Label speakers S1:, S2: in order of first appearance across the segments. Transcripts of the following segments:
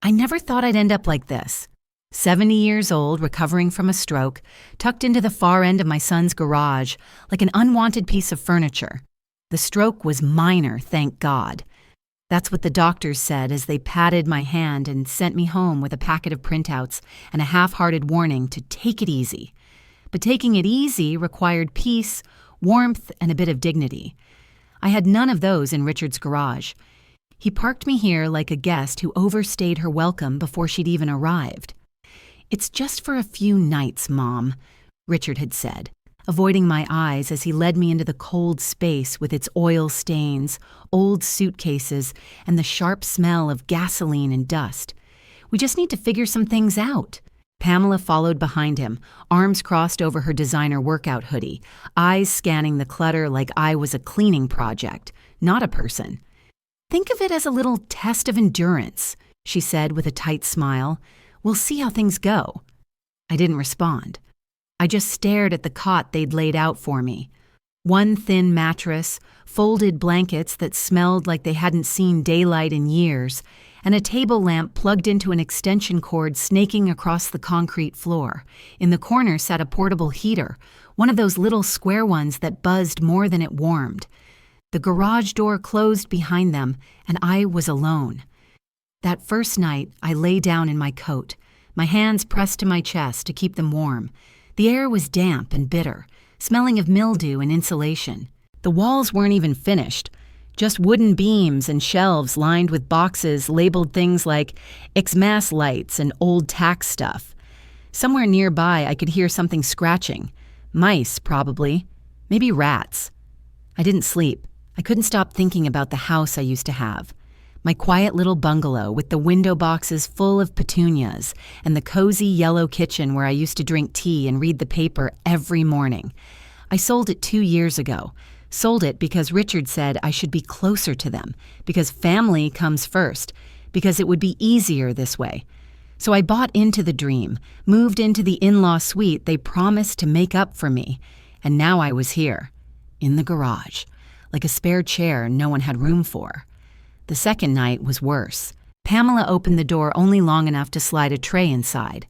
S1: I never thought I'd end up like this. 70 years old, recovering from a stroke, tucked into the far end of my son's garage, like an unwanted piece of furniture. The stroke was minor, thank God. That's what the doctors said as they patted my hand and sent me home with a packet of printouts and a half-hearted warning to take it easy. But taking it easy required peace, warmth, and a bit of dignity. I had none of those in Richard's garage. He parked me here like a guest who overstayed her welcome before she'd even arrived. "It's just for a few nights, Mom," Richard had said, avoiding my eyes as he led me into the cold space with its oil stains, old suitcases, and the sharp smell of gasoline and dust. "We just need to figure some things out." Pamela followed behind him, arms crossed over her designer workout hoodie, eyes scanning the clutter like I was a cleaning project, not a person. "Think of it as a little test of endurance," she said with a tight smile. "We'll see how things go." I didn't respond. I just stared at the cot they'd laid out for me. One thin mattress, folded blankets that smelled like they hadn't seen daylight in years, and a table lamp plugged into an extension cord snaking across the concrete floor. In the corner sat a portable heater, one of those little square ones that buzzed more than it warmed. The garage door closed behind them, and I was alone. That first night, I lay down in my coat, my hands pressed to my chest to keep them warm. The air was damp and bitter, smelling of mildew and insulation. The walls weren't even finished, just wooden beams and shelves lined with boxes labeled things like Xmas lights and old tax stuff. Somewhere nearby, I could hear something scratching. Mice, probably. Maybe rats. I didn't sleep. I couldn't stop thinking about the house I used to have. My quiet little bungalow with the window boxes full of petunias and the cozy yellow kitchen where I used to drink tea and read the paper every morning. I sold it 2 years ago. Sold it because Richard said I should be closer to them, because family comes first, because it would be easier this way. So I bought into the dream, moved into the in-law suite they promised to make up for me, and now I was here, in the garage, like a spare chair no one had room for. The second night was worse. Pamela opened the door only long enough to slide a tray inside,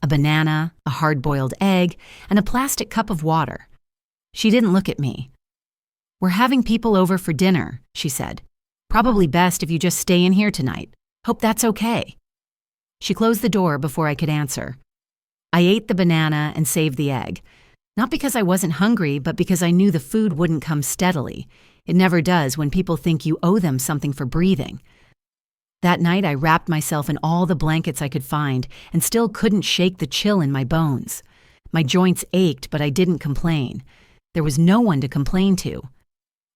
S1: a banana, a hard-boiled egg, and a plastic cup of water. She didn't look at me. "We're having people over for dinner," she said. "Probably best if you just stay in here tonight. Hope that's okay." She closed the door before I could answer. I ate the banana and saved the egg. Not because I wasn't hungry, but because I knew the food wouldn't come steadily. It never does when people think you owe them something for breathing. That night, I wrapped myself in all the blankets I could find and still couldn't shake the chill in my bones. My joints ached, but I didn't complain. There was no one to complain to.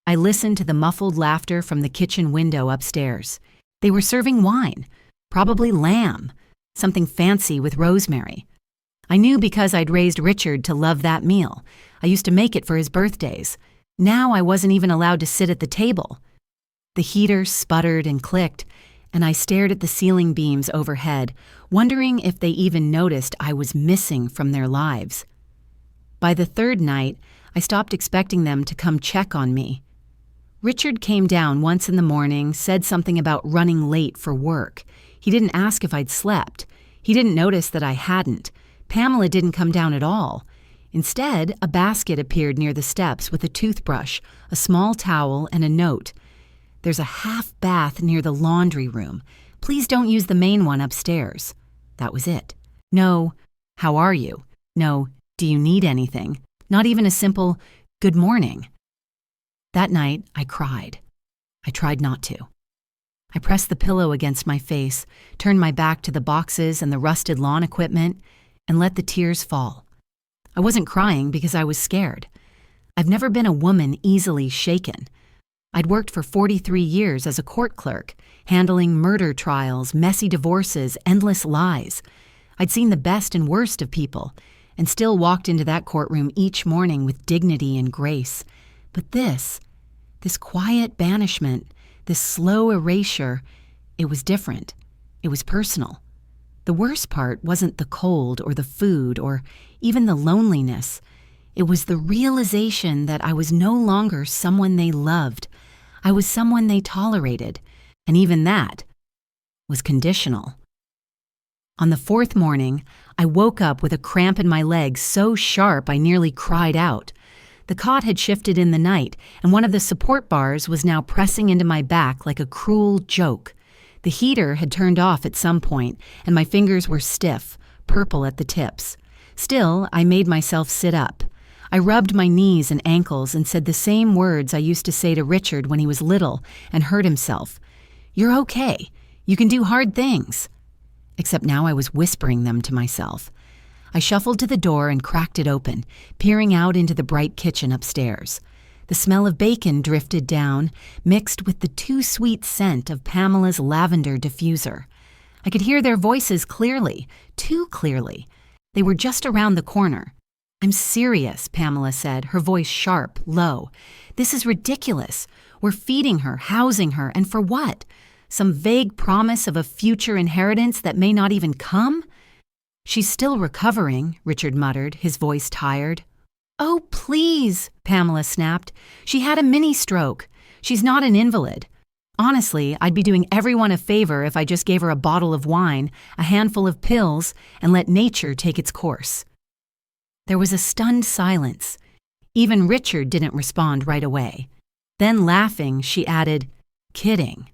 S1: I listened to the muffled laughter from the kitchen window upstairs. They were serving wine, probably lamb, something fancy with rosemary. I knew because I'd raised Richard to love that meal. I used to make it for his birthdays. Now I wasn't even allowed to sit at the table. The heater sputtered and clicked, and I stared at the ceiling beams overhead, wondering if they even noticed I was missing from their lives. By the third night, I stopped expecting them to come check on me. Richard came down once in the morning, said something about running late for work. He didn't ask if I'd slept. He didn't notice that I hadn't. Pamela didn't come down at all. Instead, a basket appeared near the steps with a toothbrush, a small towel, and a note. "There's a half bath near the laundry room. Please don't use the main one upstairs." That was it. No, "How are you?" No, "Do you need anything?" Not even a simple, "Good morning." That night, I cried. I tried not to. I pressed the pillow against my face, turned my back to the boxes and the rusted lawn equipment, and let the tears fall. I wasn't crying because I was scared. I've never been a woman easily shaken. I'd worked for 43 years as a court clerk, handling murder trials, messy divorces, endless lies. I'd seen the best and worst of people, and still walked into that courtroom each morning with dignity and grace. But this quiet banishment, this slow erasure, it was different. It was personal. The worst part wasn't the cold or the food or even the loneliness. It was the realization that I was no longer someone they loved. I was someone they tolerated, and even that was conditional. On the fourth morning, I woke up with a cramp in my leg so sharp I nearly cried out. The cot had shifted in the night, and one of the support bars was now pressing into my back like a cruel joke. The heater had turned off at some point, and my fingers were stiff, purple at the tips. Still, I made myself sit up. I rubbed my knees and ankles and said the same words I used to say to Richard when he was little and hurt himself. "You're okay. You can do hard things." Except now I was whispering them to myself. I shuffled to the door and cracked it open, peering out into the bright kitchen upstairs. The smell of bacon drifted down, mixed with the too sweet scent of Pamela's lavender diffuser. I could hear their voices clearly, too clearly. They were just around the corner. "I'm serious," Pamela said, her voice sharp, low. "This is ridiculous. We're feeding her, housing her, and for what? Some vague promise of a future inheritance that may not even come?" "She's still recovering," Richard muttered, his voice tired. "Oh, please," Pamela snapped. "She had a mini-stroke. She's not an invalid. Honestly, I'd be doing everyone a favor if I just gave her a bottle of wine, a handful of pills, and let nature take its course." There was a stunned silence. Even Richard didn't respond right away. Then, laughing, she added, "Kidding.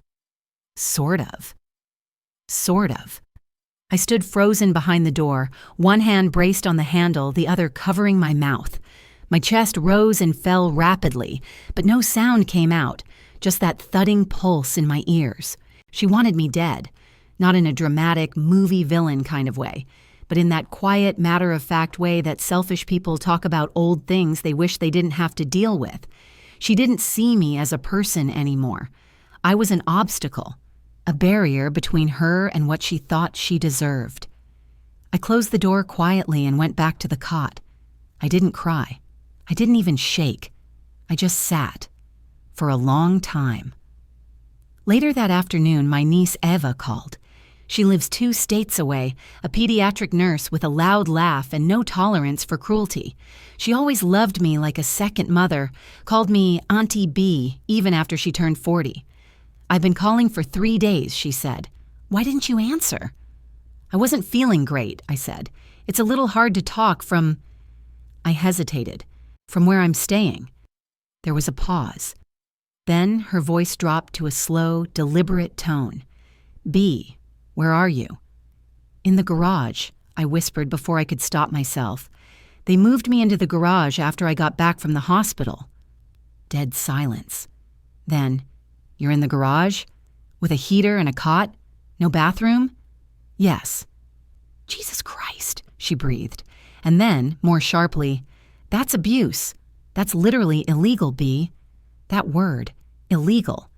S1: Sort of." Sort of. I stood frozen behind the door, one hand braced on the handle, the other covering my mouth. My chest rose and fell rapidly, but no sound came out, just that thudding pulse in my ears. She wanted me dead, not in a dramatic, movie villain kind of way, but in that quiet, matter-of-fact way that selfish people talk about old things they wish they didn't have to deal with. She didn't see me as a person anymore. I was an obstacle, a barrier between her and what she thought she deserved. I closed the door quietly and went back to the cot. I didn't cry. I didn't even shake. I just sat. For a long time. Later that afternoon, my niece Eva called. She lives 2 states away, a pediatric nurse with a loud laugh and no tolerance for cruelty. She always loved me like a second mother, called me Auntie B, even after she turned 40. "I've been calling for 3 days," she said. "Why didn't you answer?" "I wasn't feeling great," I said. "It's a little hard to talk from—" I hesitated. "From where I'm staying." There was a pause. Then her voice dropped to a slow, deliberate tone. "B, where are you?" "In the garage," I whispered before I could stop myself. "They moved me into the garage after I got back from the hospital." Dead silence. Then, "You're in the garage? With a heater and a cot? No bathroom?" "Yes." "Jesus Christ," she breathed. And then, more sharply, "That's abuse. That's literally illegal, B. That word, illegal.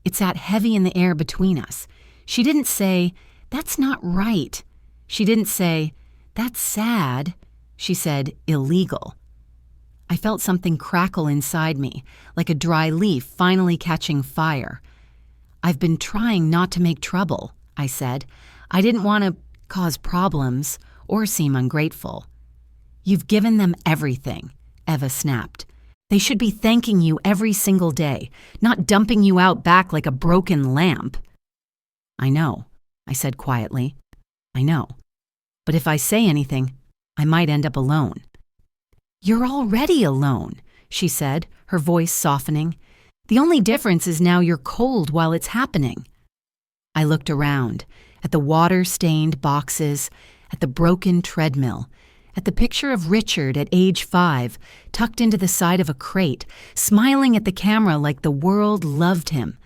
S1: It's that heavy in the air between us." She didn't say, "That's not right." She didn't say, "That's sad." She said, "Illegal." I felt something crackle inside me, like a dry leaf finally catching fire. "I've been trying not to make trouble," I said. "I didn't want to cause problems or seem ungrateful." "You've given them everything," Eva snapped. "They should be thanking you every single day, not dumping you out back like a broken lamp." "I know," I said quietly. "I know. But if I say anything, I might end up alone." "You're already alone," she said, her voice softening. "The only difference is now you're cold while it's happening." I looked around, at the water-stained boxes, at the broken treadmill, at the picture of Richard at age 5, tucked into the side of a crate, smiling at the camera like the world loved him.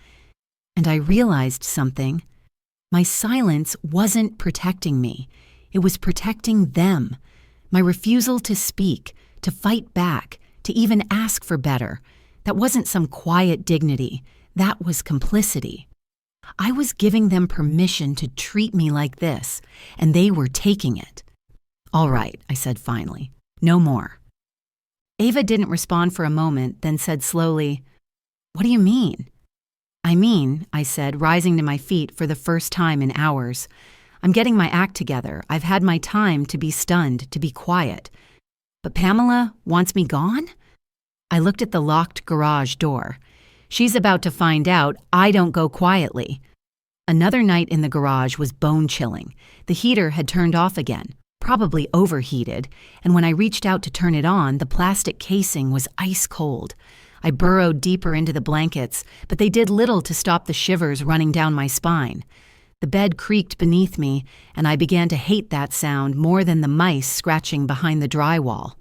S1: And I realized something. My silence wasn't protecting me. It was protecting them. My refusal to speak, to fight back, to even ask for better. That wasn't some quiet dignity. That was complicity. I was giving them permission to treat me like this, and they were taking it. "All right," I said finally. "No more." Eva didn't respond for a moment, then said slowly, "What do you mean?" "I mean," I said, rising to my feet for the first time in hours, "I'm getting my act together. I've had my time to be stunned, to be quiet. But Pamela wants me gone?" I looked at the locked garage door. "She's about to find out I don't go quietly." Another night in the garage was bone-chilling. The heater had turned off again, probably overheated, and when I reached out to turn it on, the plastic casing was ice cold. I burrowed deeper into the blankets, but they did little to stop the shivers running down my spine. The bed creaked beneath me, and I began to hate that sound more than the mice scratching behind the drywall.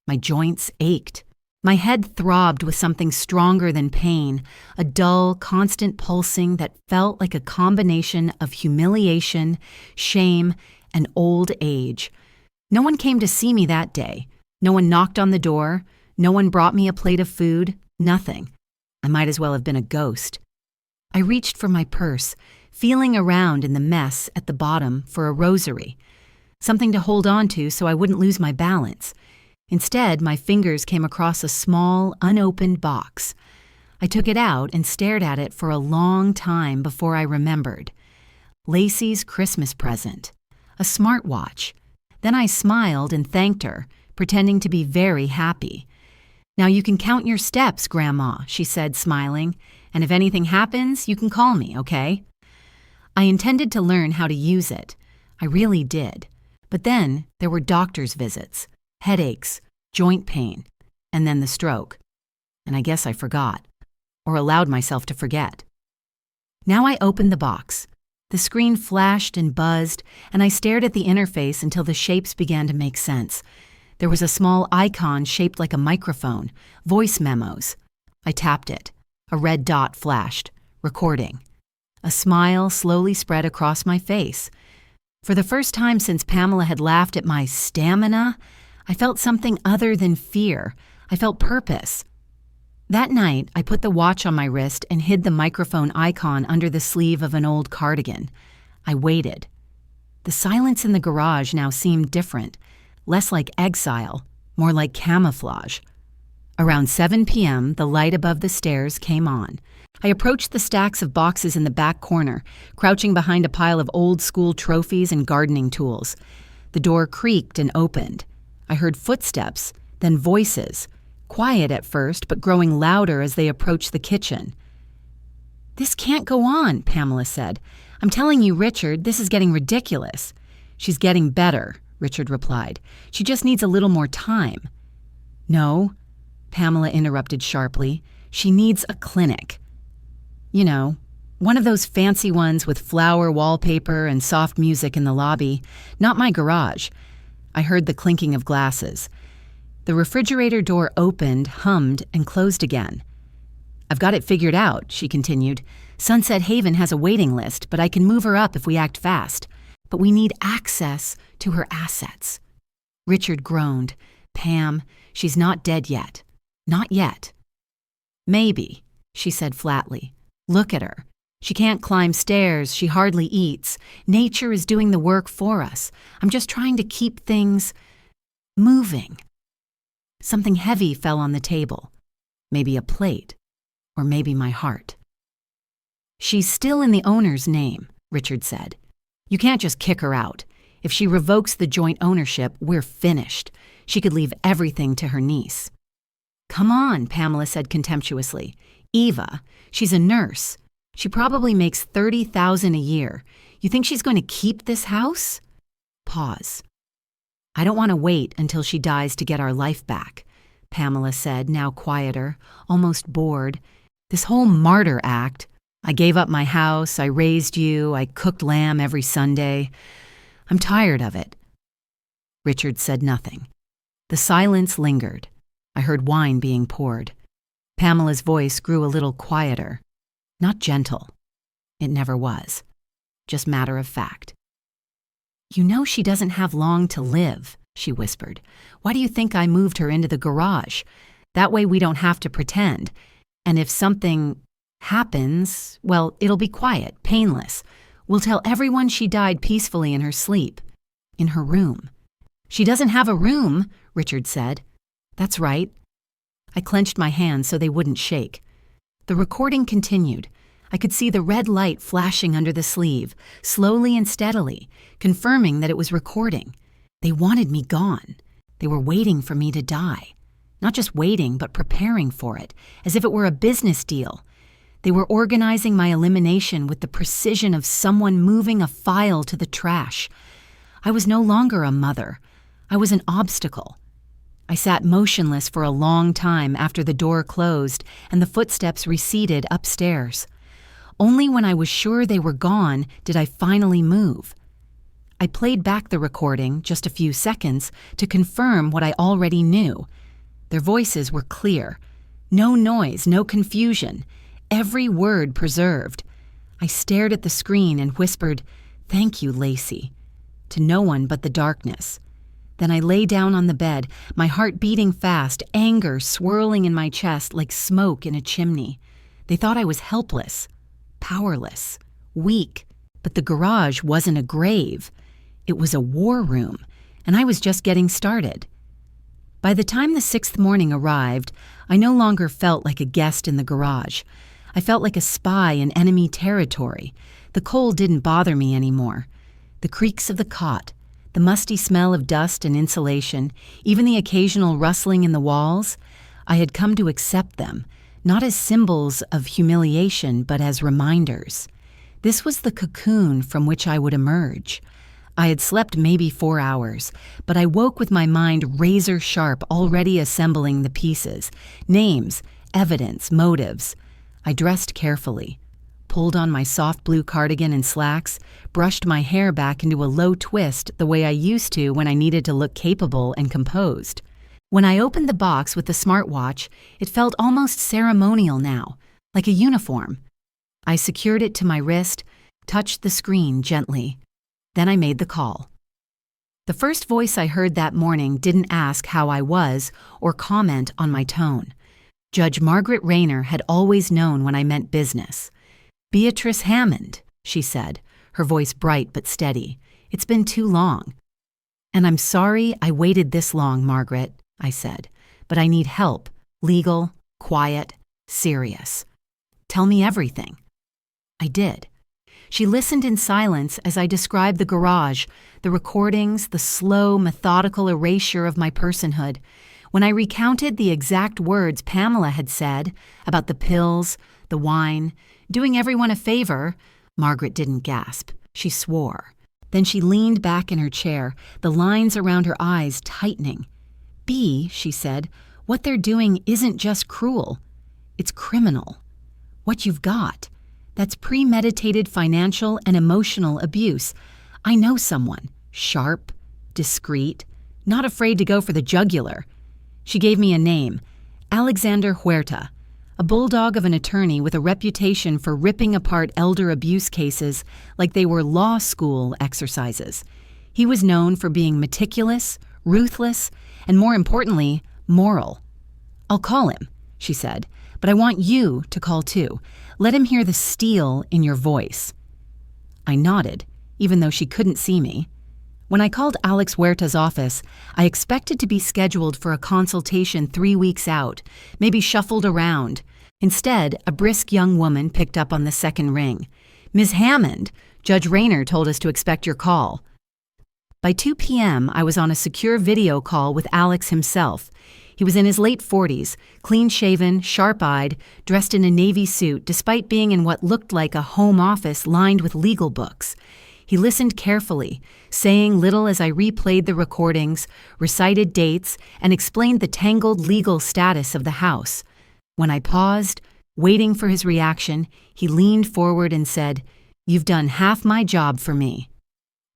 S1: My joints ached. My head throbbed with something stronger than pain, a dull, constant pulsing that felt like a combination of humiliation, shame, and old age. No one came to see me that day. No one knocked on the door. No one brought me a plate of food. Nothing. I might as well have been a ghost. I reached for my purse, feeling around in the mess at the bottom for a rosary, something to hold on to so I wouldn't lose my balance. Instead, my fingers came across a small, unopened box. I took it out and stared at it for a long time before I remembered. Lacey's Christmas present. A smartwatch. Then I smiled and thanked her, pretending to be very happy. "Now you can count your steps, Grandma," she said, smiling, "and if anything happens, you can call me, okay?" I intended to learn how to use it. I really did. But then there were doctor's visits, headaches, joint pain, and then the stroke. And I guess I forgot, or allowed myself to forget. Now I opened the box. The screen flashed and buzzed, and I stared at the interface until the shapes began to make sense. There was a small icon shaped like a microphone, voice memos. I tapped it. A red dot flashed, recording. A smile slowly spread across my face. For the first time since Pamela had laughed at my stamina, I felt something other than fear. I felt purpose. That night, I put the watch on my wrist and hid the microphone icon under the sleeve of an old cardigan. I waited. The silence in the garage now seemed different, less like exile, more like camouflage. Around 7 p.m., the light above the stairs came on. I approached the stacks of boxes in the back corner, crouching behind a pile of old-school trophies and gardening tools. The door creaked and opened. I heard footsteps, then voices, quiet at first, but growing louder as they approached the kitchen. "This can't go on," Pamela said. "I'm telling you, Richard, this is getting ridiculous." "She's getting better," Richard replied. "She just needs a little more time." "No," Pamela interrupted sharply. "She needs a clinic. You know, one of those fancy ones with flower wallpaper and soft music in the lobby, not my garage." I heard the clinking of glasses. The refrigerator door opened, hummed, and closed again. "I've got it figured out," she continued. "Sunset Haven has a waiting list, but I can move her up if we act fast. But we need access to her assets." Richard groaned. "Pam, she's not dead yet. Not yet." "Maybe," she said flatly. "Look at her. She can't climb stairs. She hardly eats. Nature is doing the work for us. I'm just trying to keep things moving." Something heavy fell on the table. Maybe a plate, or maybe my heart. "She's still in the owner's name," Richard said. "You can't just kick her out. If she revokes the joint ownership, we're finished. She could leave everything to her niece." "Come on," Pamela said contemptuously. "Eva, she's a nurse. She probably makes $30,000 a year. You think she's going to keep this house?" Pause. "I don't want to wait until she dies to get our life back," Pamela said, now quieter, almost bored. "This whole martyr act. I gave up my house, I raised you, I cooked lamb every Sunday. I'm tired of it." Richard said nothing. The silence lingered. I heard wine being poured. Pamela's voice grew a little quieter. Not gentle. It never was. Just matter of fact. "You know she doesn't have long to live," she whispered. "Why do you think I moved her into the garage? That way we don't have to pretend. And if something happens, well, it'll be quiet, painless. We'll tell everyone she died peacefully in her sleep. In her room." "She doesn't have a room," Richard said. "That's right." I clenched my hands so they wouldn't shake. The recording continued. I could see the red light flashing under the sleeve, slowly and steadily, confirming that it was recording. They wanted me gone. They were waiting for me to die. Not just waiting, but preparing for it, as if it were a business deal. They were organizing my elimination with the precision of someone moving a file to the trash. I was no longer a mother. I was an obstacle. I sat motionless for a long time after the door closed and the footsteps receded upstairs. Only when I was sure they were gone did I finally move. I played back the recording, just a few seconds, to confirm what I already knew. Their voices were clear. No noise, no confusion. Every word preserved. I stared at the screen and whispered, "Thank you, Lacey," to no one but the darkness. Then I lay down on the bed, my heart beating fast, anger swirling in my chest like smoke in a chimney. They thought I was helpless, powerless, weak, but the garage wasn't a grave. It was a war room, and I was just getting started. By the time the 6th morning arrived, I no longer felt like a guest in the garage. I felt like a spy in enemy territory. The cold didn't bother me anymore. The creaks of the cot, the musty smell of dust and insulation, even the occasional rustling in the walls, I had come to accept them, not as symbols of humiliation, but as reminders. This was the cocoon from which I would emerge. I had slept maybe 4 hours, but I woke with my mind razor sharp, already assembling the pieces. Names, evidence, motives. I dressed carefully, pulled on my soft blue cardigan and slacks, brushed my hair back into a low twist the way I used to when I needed to look capable and composed. When I opened the box with the smartwatch, it felt almost ceremonial now, like a uniform. I secured it to my wrist, touched the screen gently. Then I made the call. The first voice I heard that morning didn't ask how I was or comment on my tone. Judge Margaret Rayner had always known when I meant business. "Beatrice Hammond," she said, her voice bright but steady. "It's been too long." "And I'm sorry I waited this long, Margaret," I said, "but I need help, legal, quiet, serious. Tell me everything." I did. She listened in silence as I described the garage, the recordings, the slow, methodical erasure of my personhood. When I recounted the exact words Pamela had said about the pills, the wine, doing everyone a favor, Margaret didn't gasp. She swore. Then she leaned back in her chair, the lines around her eyes tightening. "B," she said, "what they're doing isn't just cruel. It's criminal. What you've got. That's premeditated financial and emotional abuse. I know someone, sharp, discreet, not afraid to go for the jugular." She gave me a name, Alexander Huerta, a bulldog of an attorney with a reputation for ripping apart elder abuse cases like they were law school exercises. He was known for being meticulous, ruthless, and more importantly, moral. "I'll call him," she said, "but I want you to call too. Let him hear the steel in your voice." I nodded, even though she couldn't see me. When I called Alex Huerta's office, I expected to be scheduled for a consultation 3 weeks out, maybe shuffled around. Instead, a brisk young woman picked up on the second ring. "Ms. Hammond, Judge Rayner told us to expect your call." By 2 p.m., I was on a secure video call with Alex himself. He was in his late 40s, clean-shaven, sharp-eyed, dressed in a navy suit despite being in what looked like a home office lined with legal books. He listened carefully, saying little as I replayed the recordings, recited dates, and explained the tangled legal status of the house. When I paused, waiting for his reaction, he leaned forward and said, "You've done half my job for me."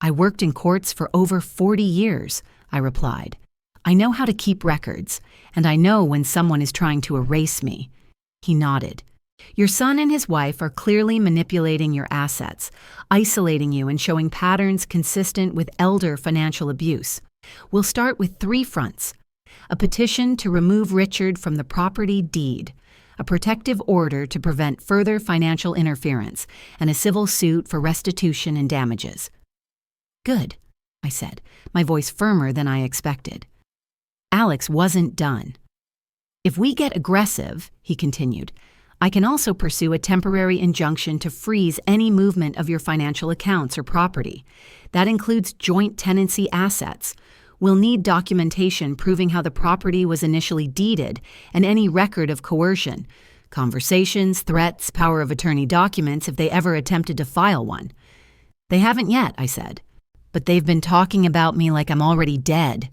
S1: "I worked in courts for over 40 years, I replied. "I know how to keep records, and I know when someone is trying to erase me." He nodded. "Your son and his wife are clearly manipulating your assets, isolating you and showing patterns consistent with elder financial abuse. We'll start with 3 fronts: a petition to remove Richard from the property deed, a protective order to prevent further financial interference, and a civil suit for restitution and damages." "Good," I said, my voice firmer than I expected. Alex wasn't done. "If we get aggressive," he continued, "I can also pursue a temporary injunction to freeze any movement of your financial accounts or property. That includes joint tenancy assets. We'll need documentation proving how the property was initially deeded and any record of coercion. Conversations, threats, power of attorney documents if they ever attempted to file one. They haven't yet, I said. But they've been talking about me like I'm already dead.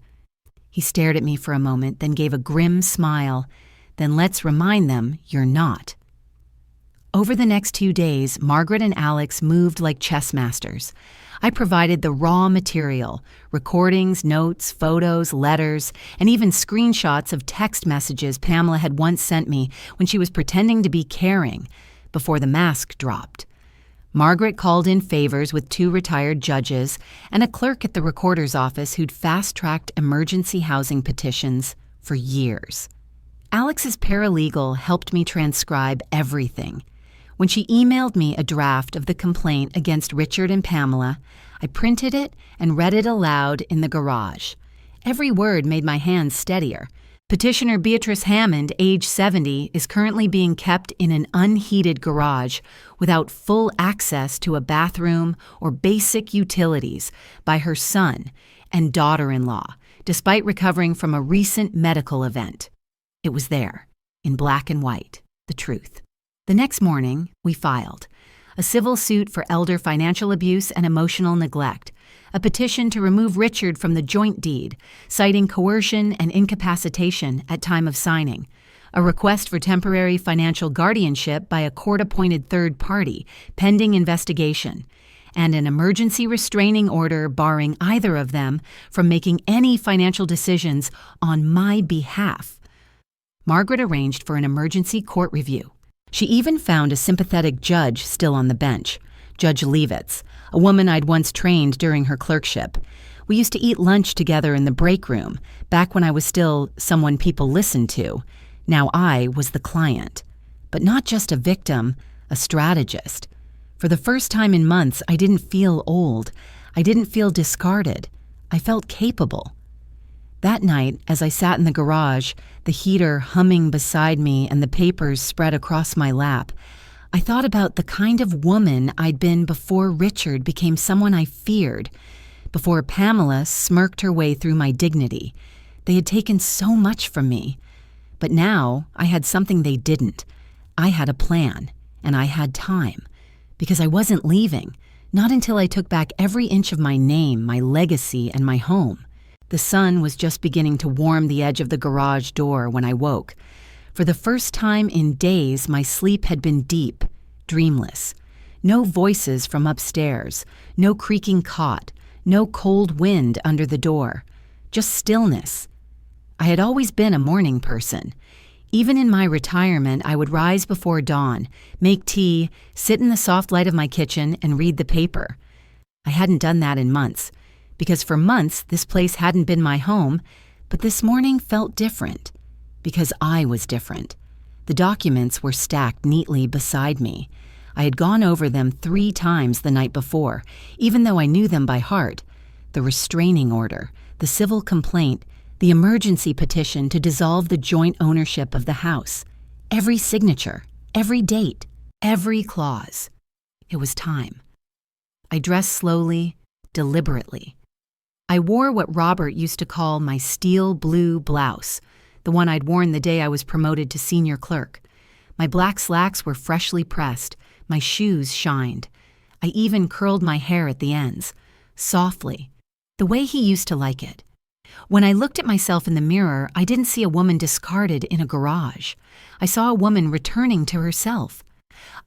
S1: He stared at me for a moment, then gave a grim smile. Then let's remind them you're not. Over the next 2 days, Margaret and Alex moved like chess masters. I provided the raw material, recordings, notes, photos, letters, and even screenshots of text messages Pamela had once sent me when she was pretending to be caring, before the mask dropped. Margaret called in favors with 2 retired judges and a clerk at the recorder's office who'd fast-tracked emergency housing petitions for years. Alex's paralegal helped me transcribe everything. When she emailed me a draft of the complaint against Richard and Pamela, I printed it and read it aloud in the garage. Every word made my hands steadier. Petitioner Beatrice Hammond, age 70, is currently being kept in an unheated garage without full access to a bathroom or basic utilities by her son and daughter-in-law, despite recovering from a recent medical event. It was there, in black and white, the truth. The next morning, we filed a civil suit for elder financial abuse and emotional neglect, a petition to remove Richard from the joint deed, citing coercion and incapacitation at time of signing, a request for temporary financial guardianship by a court-appointed third party, pending investigation, and an emergency restraining order barring either of them from making any financial decisions on my behalf. Margaret arranged for an emergency court review. She even found a sympathetic judge still on the bench, Judge Leavitz, a woman I'd once trained during her clerkship. We used to eat lunch together in the break room, back when I was still someone people listened to. Now I was the client. But not just a victim, a strategist. For the first time in months, I didn't feel old. I didn't feel discarded. I felt capable. That night, as I sat in the garage, the heater humming beside me and the papers spread across my lap, I thought about the kind of woman I'd been before Richard became someone I feared, before Pamela smirked her way through my dignity. They had taken so much from me. But now I had something they didn't. I had a plan, and I had time, because I wasn't leaving, not until I took back every inch of my name, my legacy, and my home. The sun was just beginning to warm the edge of the garage door when I woke. For the first time in days, my sleep had been deep, dreamless. No voices from upstairs, no creaking cot, no cold wind under the door, just stillness. I had always been a morning person. Even in my retirement, I would rise before dawn, make tea, sit in the soft light of my kitchen, and read the paper. I hadn't done that in months, because for months this place hadn't been my home, but this morning felt different, because I was different. The documents were stacked neatly beside me. I had gone over them 3 times the night before, even though I knew them by heart. The restraining order, the civil complaint, the emergency petition to dissolve the joint ownership of the house. Every signature, every date, every clause. It was time. I dressed slowly, deliberately. I wore what Robert used to call my steel blue blouse, the one I'd worn the day I was promoted to senior clerk. My black slacks were freshly pressed. My shoes shined. I even curled my hair at the ends, softly, the way he used to like it. When I looked at myself in the mirror, I didn't see a woman discarded in a garage. I saw a woman returning to herself.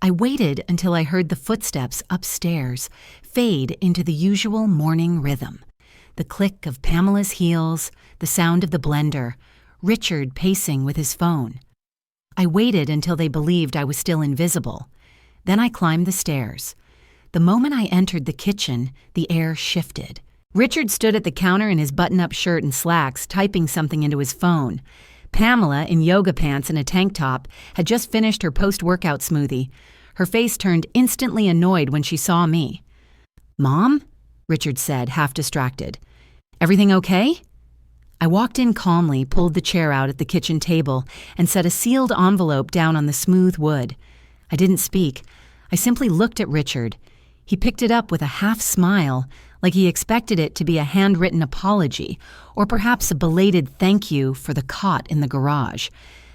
S1: I waited until I heard the footsteps upstairs fade into the usual morning rhythm. The click of Pamela's heels, the sound of the blender, Richard pacing with his phone. I waited until they believed I was still invisible. Then I climbed the stairs. The moment I entered the kitchen, the air shifted. Richard stood at the counter in his button-up shirt and slacks, typing something into his phone. Pamela, in yoga pants and a tank top, had just finished her post-workout smoothie. Her face turned instantly annoyed when she saw me. "Mom?" Richard said, half distracted. "Everything okay?" I walked in calmly, pulled the chair out at the kitchen table, and set a sealed envelope down on the smooth wood. I didn't speak. I simply looked at Richard. He picked it up with a half smile, like he expected it to be a handwritten apology, or perhaps a belated thank you for the cot in the garage.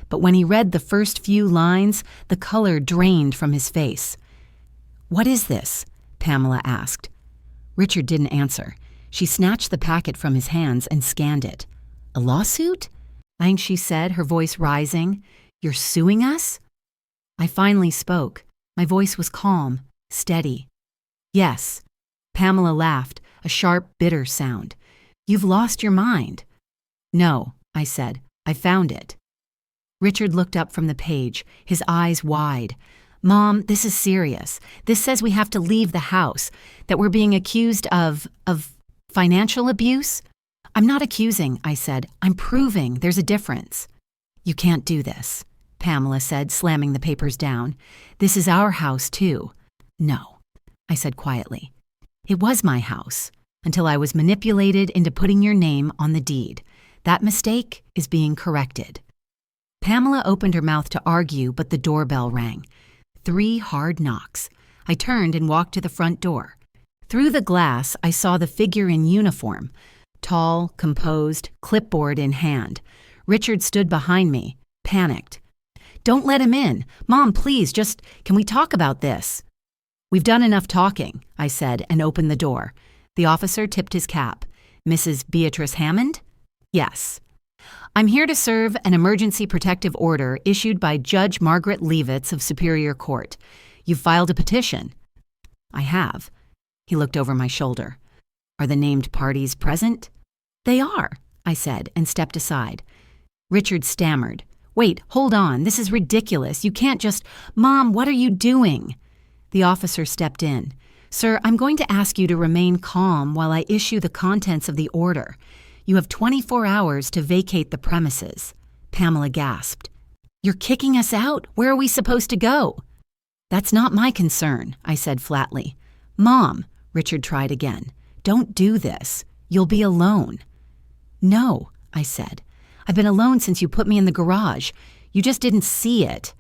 S1: but when he read the first few lines, the color drained from his face. "What is this?" Pamela asked. Richard didn't answer. She snatched the packet from his hands and scanned it. "A lawsuit?" I think she said, her voice rising. "You're suing us?" I finally spoke. My voice was calm, steady. "Yes." Pamela laughed, a sharp, bitter sound. "You've lost your mind." "No," I said. "I found it." Richard looked up from the page, his eyes wide. "Mom, this is serious. This says we have to leave the house, that we're being accused of financial abuse." "I'm not accusing," I said. "I'm proving there's a difference." "You can't do this," Pamela said, slamming the papers down. "This is our house, too." "No," I said quietly. "It was my house, until I was manipulated into putting your name on the deed. That mistake is being corrected." Pamela opened her mouth to argue, but the doorbell rang. 3 hard knocks. I turned and walked to the front door. Through the glass, I saw the figure in uniform, tall, composed, clipboard in hand. Richard stood behind me, panicked. "Don't let him in. Mom, please, can we talk about this?" "We've done enough talking," I said, and opened the door. The officer tipped his cap. "Mrs. Beatrice Hammond?" "Yes." "I'm here to serve an emergency protective order issued by Judge Margaret Leavitt of Superior Court. You've filed a petition." "I have." He looked over my shoulder. "Are the named parties present?" "They are," I said, and stepped aside. Richard stammered. "Wait, hold on. This is ridiculous. You can't just— Mom, what are you doing?" The officer stepped in. "Sir, I'm going to ask you to remain calm while I issue the contents of the order. You have 24 hours to vacate the premises." Pamela gasped. "You're kicking us out? Where are we supposed to go?" "That's not my concern," I said flatly. "Mom," Richard tried again, "don't do this. You'll be alone." "No," I said. "I've been alone since you put me in the garage. You just didn't see it."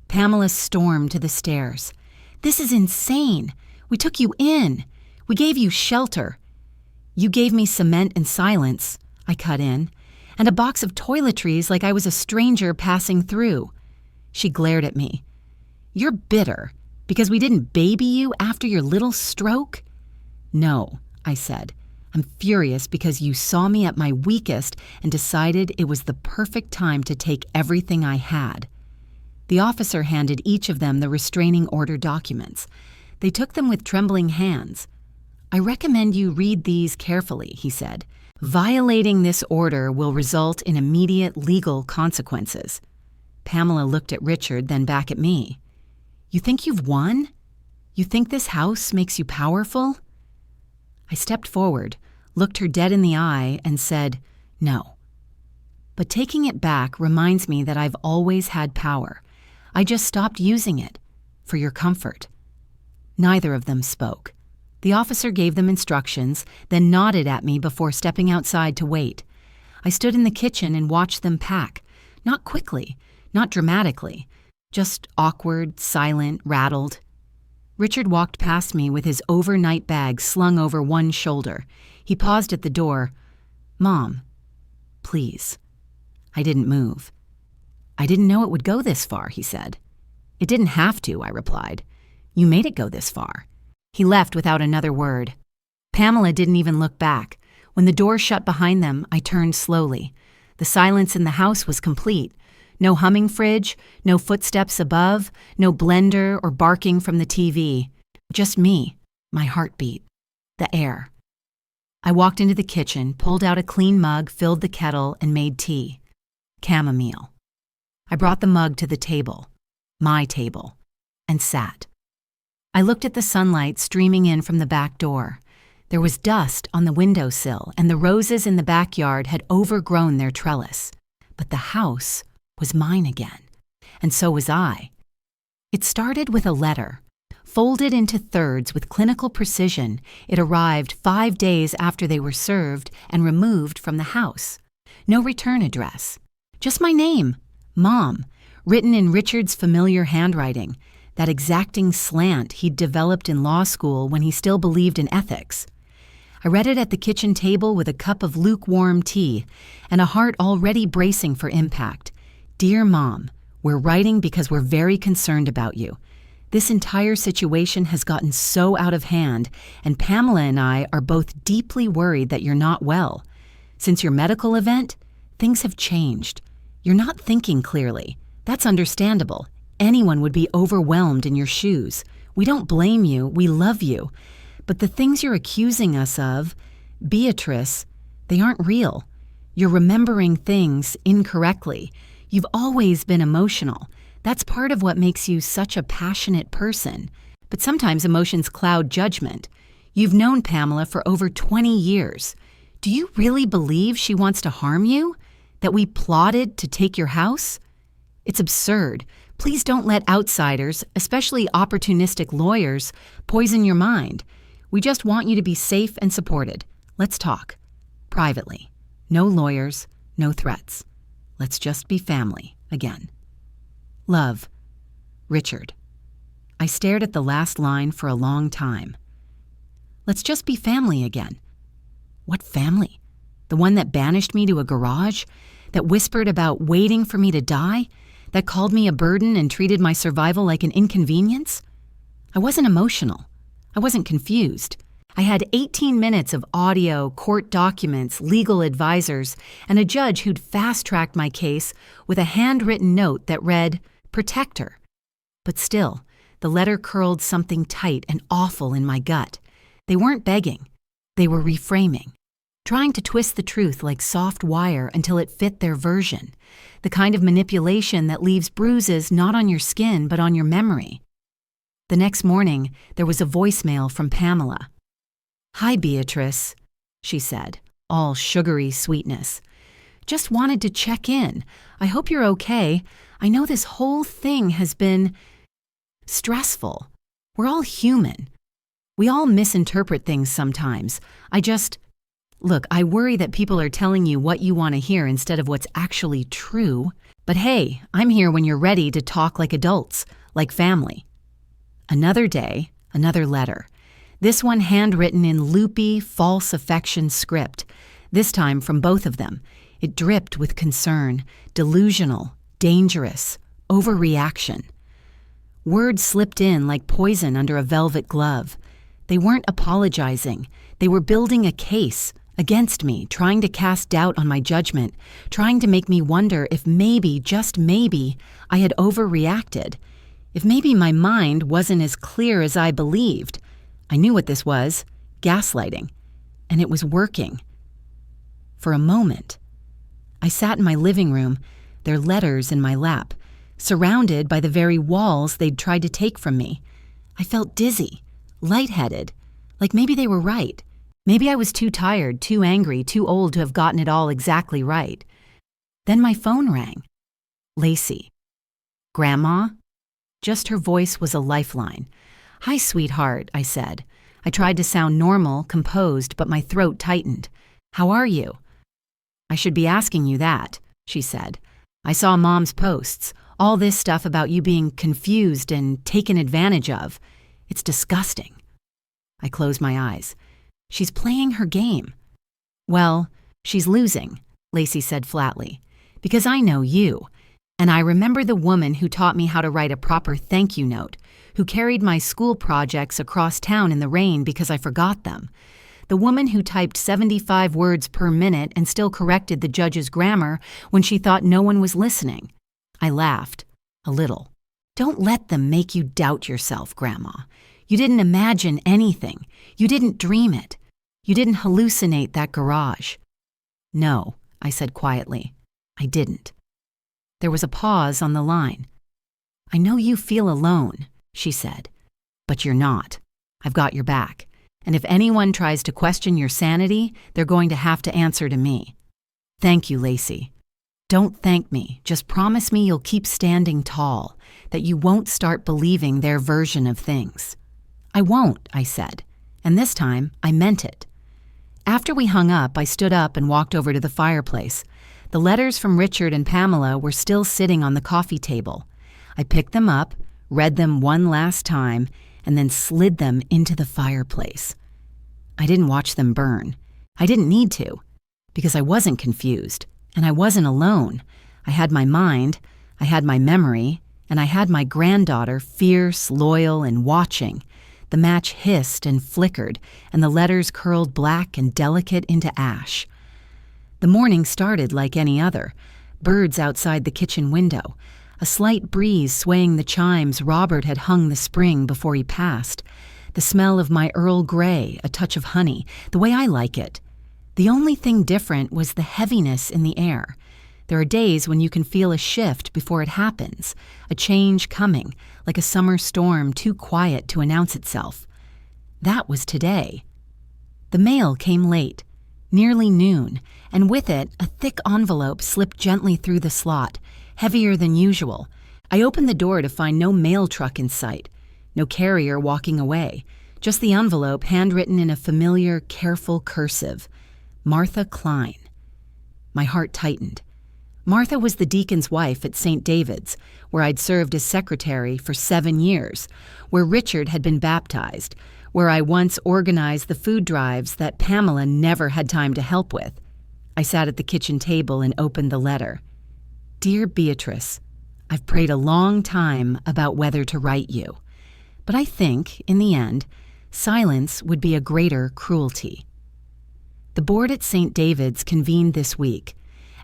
S1: Pamela stormed to the stairs. "This is insane. We took you in. We gave you shelter." "You gave me cement and silence," I cut in, "and a box of toiletries like I was a stranger passing through." She glared at me. "You're bitter because we didn't baby you after your little stroke?" "No," I said. "I'm furious because you saw me at my weakest and decided it was the perfect time to take everything I had." The officer handed each of them the restraining order documents. They took them with trembling hands. "I recommend you read these carefully," he said. "Violating this order will result in immediate legal consequences." Pamela looked at Richard, then back at me. "You think you've won? You think this house makes you powerful?" I stepped forward, looked her dead in the eye, and said, "No. But taking it back reminds me that I've always had power. I just stopped using it, for your comfort." Neither of them spoke. The officer gave them instructions, then nodded at me before stepping outside to wait. I stood in the kitchen and watched them pack, not quickly, not dramatically, just awkward, silent, rattled. Richard walked past me with his overnight bag slung over one shoulder. He paused at the door. "Mom, please." I didn't move. "I didn't know it would go this far," he said. "It didn't have to," I replied. "You made it go this far." He left without another word. Pamela didn't even look back. When the door shut behind them, I turned slowly. The silence in the house was complete. No humming fridge, no footsteps above, no blender or barking from the TV. Just me, my heartbeat, the air. I walked into the kitchen, pulled out a clean mug, filled the kettle, and made tea. Chamomile. I brought the mug to the table, my table, and sat. I looked at the sunlight streaming in from the back door. There was dust on the windowsill, and the roses in the backyard had overgrown their trellis. But the house was mine again, and so was I. It started with a letter. Folded into thirds with clinical precision, it arrived 5 days after they were served and removed from the house. No return address. Just my name, Mom, written in Richard's familiar handwriting, that exacting slant he'd developed in law school when he still believed in ethics. I read it at the kitchen table with a cup of lukewarm tea and a heart already bracing for impact. Dear Mom, we're writing because we're very concerned about you. This entire situation has gotten so out of hand, and Pamela and I are both deeply worried that you're not well. Since your medical event, things have changed. You're not thinking clearly. That's understandable. Anyone would be overwhelmed in your shoes. We don't blame you. We love you. But the things you're accusing us of, Beatrice, they aren't real. You're remembering things incorrectly. You've always been emotional. That's part of what makes you such a passionate person. But sometimes emotions cloud judgment. You've known Pamela for over 20 years. Do you really believe she wants to harm you? That we plotted to take your house? It's absurd. Please don't let outsiders, especially opportunistic lawyers, poison your mind. We just want you to be safe and supported. Let's talk. Privately. No lawyers, no threats. Let's just be family again. Love, Richard. I stared at the last line for a long time. Let's just be family again. What family? The one that banished me to a garage? That whispered about waiting for me to die? That called me a burden and treated my survival like an inconvenience? I wasn't emotional. I wasn't confused. I had 18 minutes of audio, court documents, legal advisors, and a judge who'd fast-tracked my case with a handwritten note that read, "Protect her." But still, the letter curled something tight and awful in my gut. They weren't begging. They were reframing, trying to twist the truth like soft wire until it fit their version, the kind of manipulation that leaves bruises not on your skin but on your memory. The next morning, there was a voicemail from Pamela. "Hi, Beatrice," she said, all sugary sweetness. "Just wanted to check in. I hope you're okay. I know this whole thing has been stressful. We're all human. We all misinterpret things sometimes. Look, I worry that people are telling you what you want to hear instead of what's actually true. But hey, I'm here when you're ready to talk like adults, like family." Another day, another letter. This one handwritten in loopy, false affection script, this time from both of them. It dripped with concern, delusional, dangerous, overreaction. Words slipped in like poison under a velvet glove. They weren't apologizing. They were building a case against me, trying to cast doubt on my judgment, trying to make me wonder if maybe, just maybe, I had overreacted. If maybe my mind wasn't as clear as I believed. I knew what this was, gaslighting, and it was working. For a moment, I sat in my living room, their letters in my lap, surrounded by the very walls they'd tried to take from me. I felt dizzy, lightheaded, like maybe they were right. Maybe I was too tired, too angry, too old to have gotten it all exactly right. Then my phone rang. Lacey. "Grandma?" Just her voice was a lifeline. "Hi, sweetheart," I said. I tried to sound normal, composed, but my throat tightened. "How are you?" "I should be asking you that," she said. "I saw Mom's posts, all this stuff about you being confused and taken advantage of. It's disgusting." I closed my eyes. She's playing her game. "Well, she's losing," Lacey said flatly, "because I know you. And I remember the woman who taught me how to write a proper thank you note, who carried my school projects across town in the rain because I forgot them. The woman who typed 75 words per minute and still corrected the judge's grammar when she thought no one was listening." I laughed, a little. "Don't let them make you doubt yourself, Grandma. You didn't imagine anything. You didn't dream it. You didn't hallucinate that garage." "No," I said quietly. "I didn't." There was a pause on the line. "I know you feel alone," she said, "but you're not. I've got your back. And if anyone tries to question your sanity, they're going to have to answer to me." "Thank you, Lacey." "Don't thank me. Just promise me you'll keep standing tall, that you won't start believing their version of things." "I won't," I said, and this time I meant it. After we hung up, I stood up and walked over to the fireplace. The letters from Richard and Pamela were still sitting on the coffee table. I picked them up, read them one last time, and then slid them into the fireplace. I didn't watch them burn. I didn't need to, because I wasn't confused, and I wasn't alone. I had my mind, I had my memory, and I had my granddaughter, fierce, loyal, and watching. The match hissed and flickered, and the letters curled black and delicate into ash. The morning started like any other. Birds outside the kitchen window. A slight breeze swaying the chimes Robert had hung the spring before he passed. The smell of my Earl Grey, a touch of honey, the way I like it. The only thing different was the heaviness in the air. There are days when you can feel a shift before it happens, a change coming, like a summer storm too quiet to announce itself. That was today. The mail came late, nearly noon, and with it a thick envelope slipped gently through the slot, heavier than usual. I opened the door to find no mail truck in sight, no carrier walking away, just the envelope handwritten in a familiar, careful cursive. Martha Klein. My heart tightened. Martha was the deacon's wife at St. David's, where I'd served as secretary for 7 years, where Richard had been baptized, where I once organized the food drives that Pamela never had time to help with. I sat at the kitchen table and opened the letter. Dear Beatrice, I've prayed a long time about whether to write you, but I think, in the end, silence would be a greater cruelty. The board at St. David's convened this week.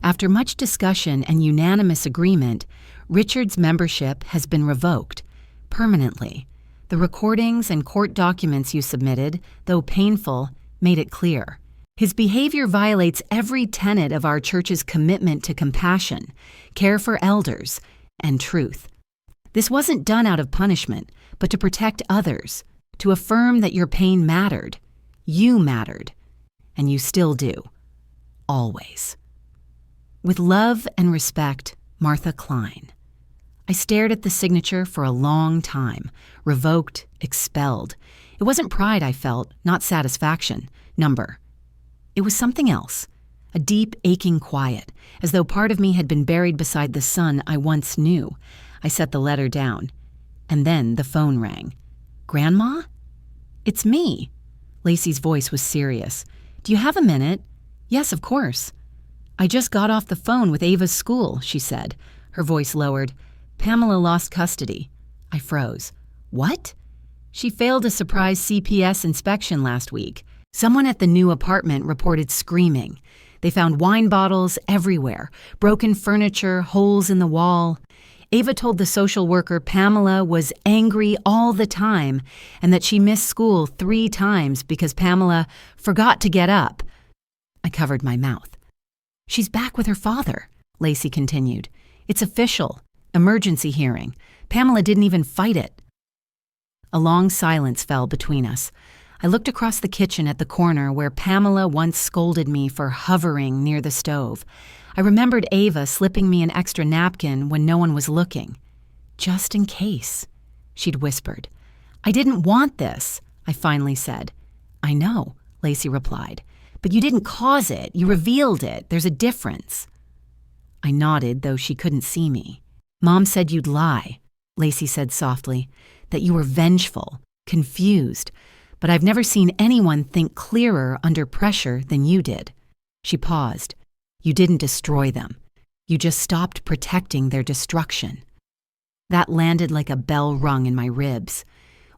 S1: After much discussion and unanimous agreement, Richard's membership has been revoked, permanently. The recordings and court documents you submitted, though painful, made it clear. His behavior violates every tenet of our church's commitment to compassion, care for elders, and truth. This wasn't done out of punishment, but to protect others, to affirm that your pain mattered. You mattered. And you still do. Always. With love and respect, Martha Klein. I stared at the signature for a long time, revoked, expelled. It wasn't pride I felt, not satisfaction, number. It was something else, a deep, aching quiet, as though part of me had been buried beside the son I once knew. I set the letter down. And then the phone rang. Grandma? It's me. Lacey's voice was serious. Do you have a minute? Yes, of course. I just got off the phone with Ava's school, she said. Her voice lowered. Pamela lost custody. I froze. What? She failed a surprise CPS inspection last week. Someone at the new apartment reported screaming. They found wine bottles everywhere, broken furniture, holes in the wall. Ava told the social worker Pamela was angry all the time and that she missed school 3 times because Pamela forgot to get up. I covered my mouth. She's back with her father, Lacey continued. It's official. Emergency hearing. Pamela didn't even fight it. A long silence fell between us. I looked across the kitchen at the corner where Pamela once scolded me for hovering near the stove. I remembered Ava slipping me an extra napkin when no one was looking. Just in case, she'd whispered. I didn't want this, I finally said. I know, Lacey replied. But you didn't cause it. You revealed it. There's a difference. I nodded, though she couldn't see me. Mom said you'd lie, Lacey said softly, that you were vengeful, confused, but I've never seen anyone think clearer under pressure than you did. She paused. You didn't destroy them. You just stopped protecting their destruction. That landed like a bell rung in my ribs.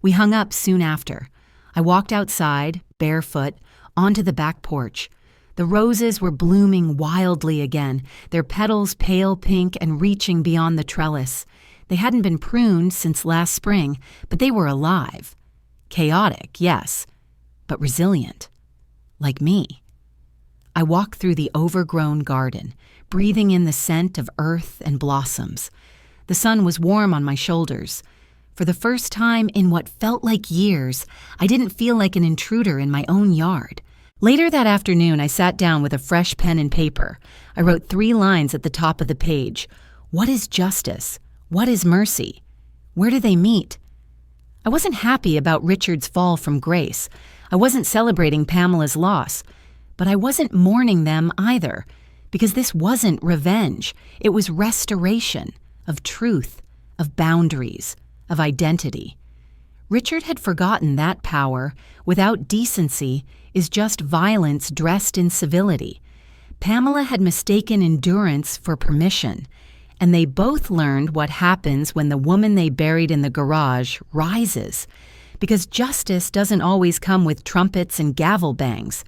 S1: We hung up soon after. I walked outside, barefoot, onto the back porch. The roses were blooming wildly again, their petals pale pink and reaching beyond the trellis. They hadn't been pruned since last spring, but they were alive. Chaotic, yes, but resilient. Like me. I walked through the overgrown garden, breathing in the scent of earth and blossoms. The sun was warm on my shoulders. For the first time in what felt like years, I didn't feel like an intruder in my own yard. Later that afternoon, I sat down with a fresh pen and paper. I wrote 3 lines at the top of the page. What is justice? What is mercy? Where do they meet? I wasn't happy about Richard's fall from grace. I wasn't celebrating Pamela's loss. But I wasn't mourning them either, because this wasn't revenge. It was restoration of truth, of boundaries, of identity. Richard had forgotten that power, without decency, is just violence dressed in civility. Pamela had mistaken endurance for permission, and they both learned what happens when the woman they buried in the garage rises. Because justice doesn't always come with trumpets and gavel bangs.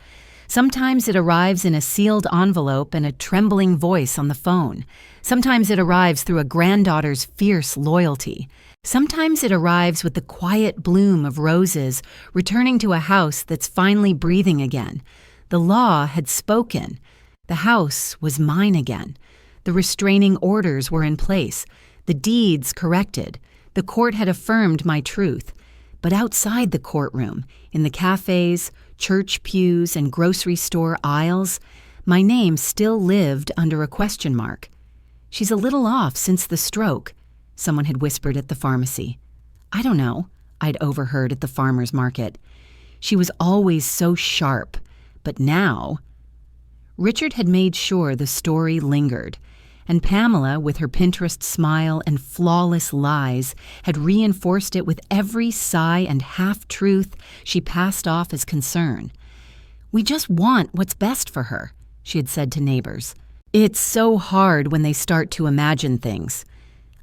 S1: Sometimes it arrives in a sealed envelope and a trembling voice on the phone. Sometimes it arrives through a granddaughter's fierce loyalty. Sometimes it arrives with the quiet bloom of roses returning to a house that's finally breathing again. The law had spoken. The house was mine again. The restraining orders were in place. The deeds corrected. The court had affirmed my truth. But outside the courtroom, in the cafes, church pews, and grocery store aisles, my name still lived under a question mark. "She's a little off since the stroke," someone had whispered at the pharmacy. "I don't know," I'd overheard at the farmer's market. "She was always so sharp, but now—" Richard had made sure the story lingered, and Pamela, with her Pinterest smile and flawless lies, had reinforced it with every sigh and half-truth she passed off as concern. "We just want what's best for her," she had said to neighbors. It's so hard when they start to imagine things.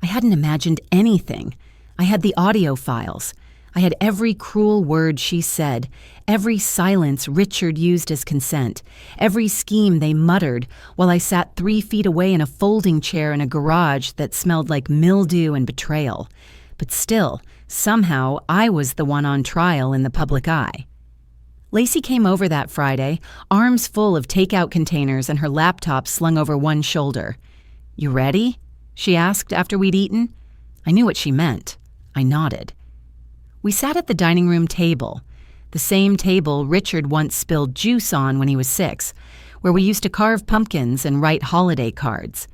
S1: I hadn't imagined anything. I had the audio files. I had every cruel word she said, every silence Richard used as consent, every scheme they muttered while I sat 3 feet away in a folding chair in a garage that smelled like mildew and betrayal. But still, somehow, I was the one on trial in the public eye. Lacey came over that Friday, arms full of takeout containers and her laptop slung over one shoulder. "You ready?" she asked after we'd eaten. I knew what she meant. I nodded. We sat at the dining room table, the same table Richard once spilled juice on when he was 6, where we used to carve pumpkins and write holiday cards.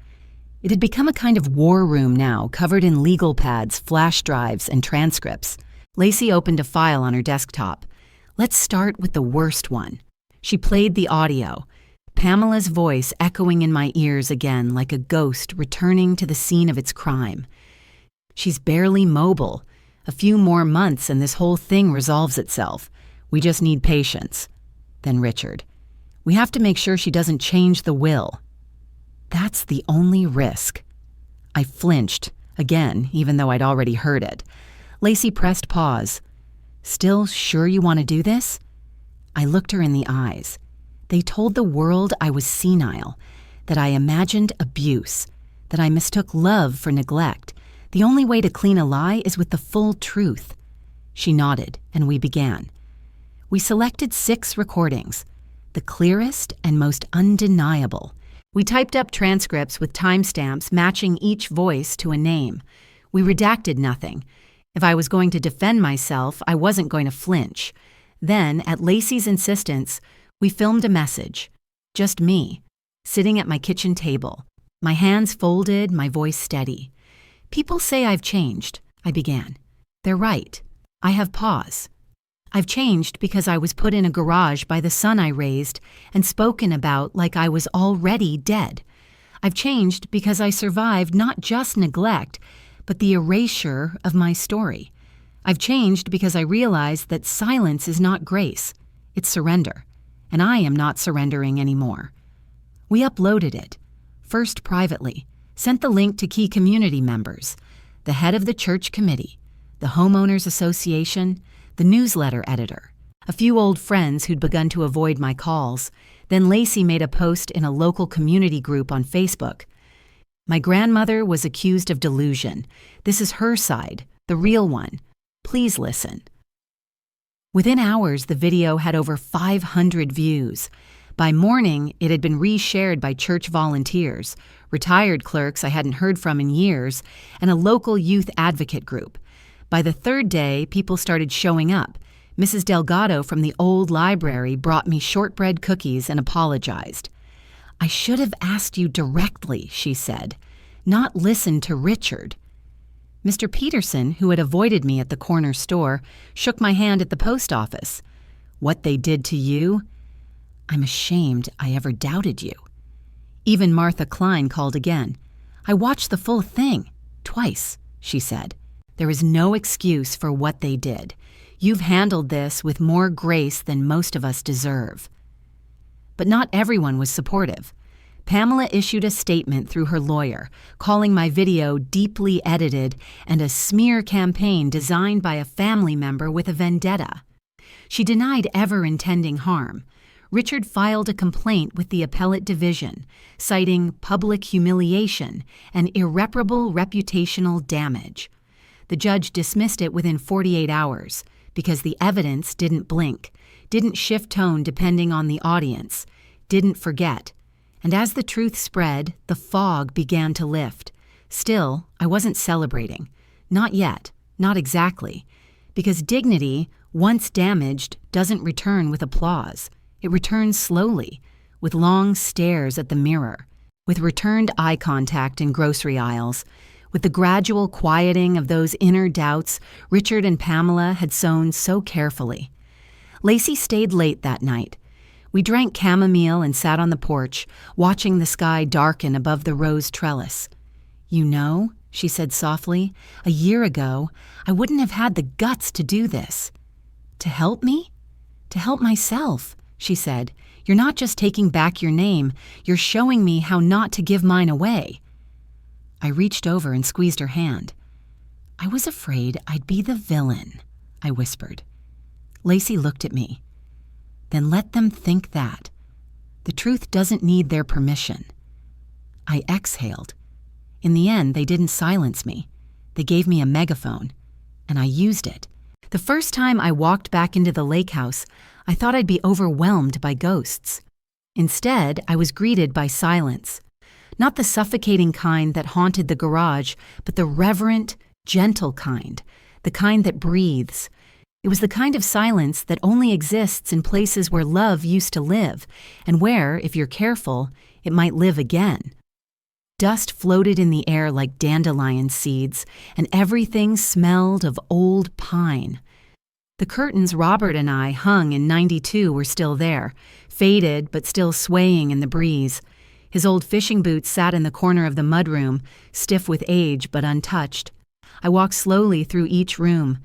S1: It had become a kind of war room now, covered in legal pads, flash drives, and transcripts. Lacey opened a file on her desktop. "Let's start with the worst one." She played the audio, Pamela's voice echoing in my ears again like a ghost returning to the scene of its crime. "She's barely mobile. A few more months and this whole thing resolves itself. We just need patience." Then Richard, "We have to make sure she doesn't change the will." "That's the only risk." I flinched, again, even though I'd already heard it. Lacey pressed pause. "Still sure you want to do this?" I looked her in the eyes. They told the world I was senile, that I imagined abuse, that I mistook love for neglect. The only way to clean a lie is with the full truth. She nodded, and we began. We selected 6 recordings, the clearest and most undeniable. We typed up transcripts with timestamps matching each voice to a name. We redacted nothing. If I was going to defend myself, I wasn't going to flinch. Then, at Lacey's insistence, we filmed a message. Just me, sitting at my kitchen table, my hands folded, my voice steady. "People say I've changed," I began. "They're right. I have pause. I've changed because I was put in a garage by the son I raised and spoken about like I was already dead. I've changed because I survived not just neglect, but the erasure of my story. I've changed because I realized that silence is not grace, it's surrender, and I am not surrendering anymore." We uploaded it, first privately, sent the link to key community members, the head of the church committee, the homeowners association, the newsletter editor, a few old friends who'd begun to avoid my calls. Then Lacey made a post in a local community group on Facebook. "My grandmother was accused of delusion. This is her side, the real one. Please listen." Within hours, the video had over 500 views. By morning, it had been reshared by church volunteers, retired clerks I hadn't heard from in years, and a local youth advocate group. By the 3rd day, people started showing up. Mrs. Delgado from the old library brought me shortbread cookies and apologized. "I should have asked you directly," she said, "not listened to Richard." Mr. Peterson, who had avoided me at the corner store, shook my hand at the post office. "What they did to you? I'm ashamed I ever doubted you." Even Martha Klein called again. "I watched the full thing, twice," she said. "There is no excuse for what they did. You've handled this with more grace than most of us deserve." But not everyone was supportive. Pamela issued a statement through her lawyer, calling my video deeply edited and a smear campaign designed by a family member with a vendetta. She denied ever intending harm. Richard filed a complaint with the appellate division, citing public humiliation and irreparable reputational damage. The judge dismissed it within 48 hours because the evidence didn't blink, didn't shift tone depending on the audience, didn't forget. And as the truth spread, the fog began to lift. Still, I wasn't celebrating. Not yet, not exactly. Because dignity, once damaged, doesn't return with applause. It returns slowly, with long stares at the mirror, with returned eye contact in grocery aisles, with the gradual quieting of those inner doubts Richard and Pamela had sown so carefully. Lacey stayed late that night. We drank chamomile and sat on the porch, watching the sky darken above the rose trellis. "You know," she said softly, "a year ago, I wouldn't have had the guts to do this." "To help me?" "To help myself," she said. "You're not just taking back your name, you're showing me how not to give mine away." I reached over and squeezed her hand. "I was afraid I'd be the villain," I whispered. Lacey looked at me. "Then let them think that. The truth doesn't need their permission." I exhaled. In the end, they didn't silence me. They gave me a megaphone, and I used it. The first time I walked back into the lake house, I thought I'd be overwhelmed by ghosts. Instead, I was greeted by silence. Not the suffocating kind that haunted the garage, but the reverent, gentle kind, the kind that breathes. It was the kind of silence that only exists in places where love used to live, and where, if you're careful, it might live again. Dust floated in the air like dandelion seeds, and everything smelled of old pine. The curtains Robert and I hung in '92 were still there, faded but still swaying in the breeze. His old fishing boots sat in the corner of the mudroom, stiff with age but untouched. I walked slowly through each room.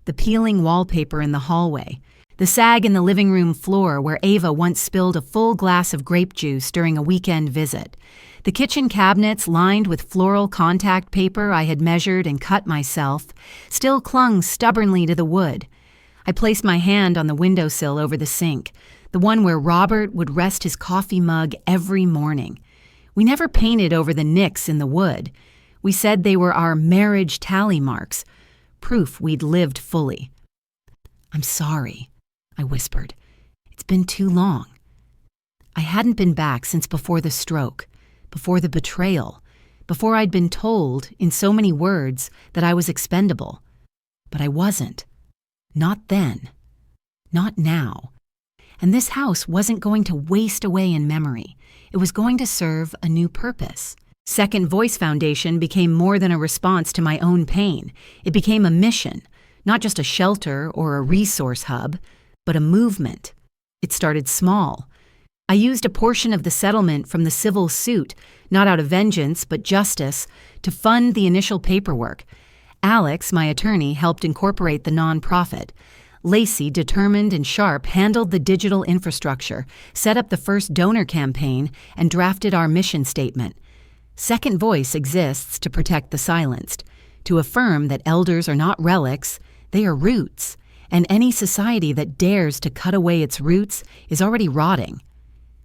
S1: The peeling wallpaper in the hallway, the sag in the living room floor where Ava once spilled a full glass of grape juice during a weekend visit, the kitchen cabinets lined with floral contact paper I had measured and cut myself, still clung stubbornly to the wood. I placed my hand on the windowsill over the sink, the one where Robert would rest his coffee mug every morning. We never painted over the nicks in the wood. We said they were our marriage tally marks, proof we'd lived fully. "I'm sorry," I whispered. "It's been too long." I hadn't been back since before the stroke, before the betrayal, before I'd been told, in so many words, that I was expendable. But I wasn't. Not then. Not now. And this house wasn't going to waste away in memory. It was going to serve a new purpose. Second Voice Foundation became more than a response to my own pain. It became a mission, not just a shelter or a resource hub, but a movement. It started small. I used a portion of the settlement from the civil suit, not out of vengeance but justice, to fund the initial paperwork. Alex, my attorney, helped incorporate the nonprofit. Lacey, determined and sharp, handled the digital infrastructure, set up the first donor campaign, and drafted our mission statement. Second Voice exists to protect the silenced, to affirm that elders are not relics, they are roots, and any society that dares to cut away its roots is already rotting.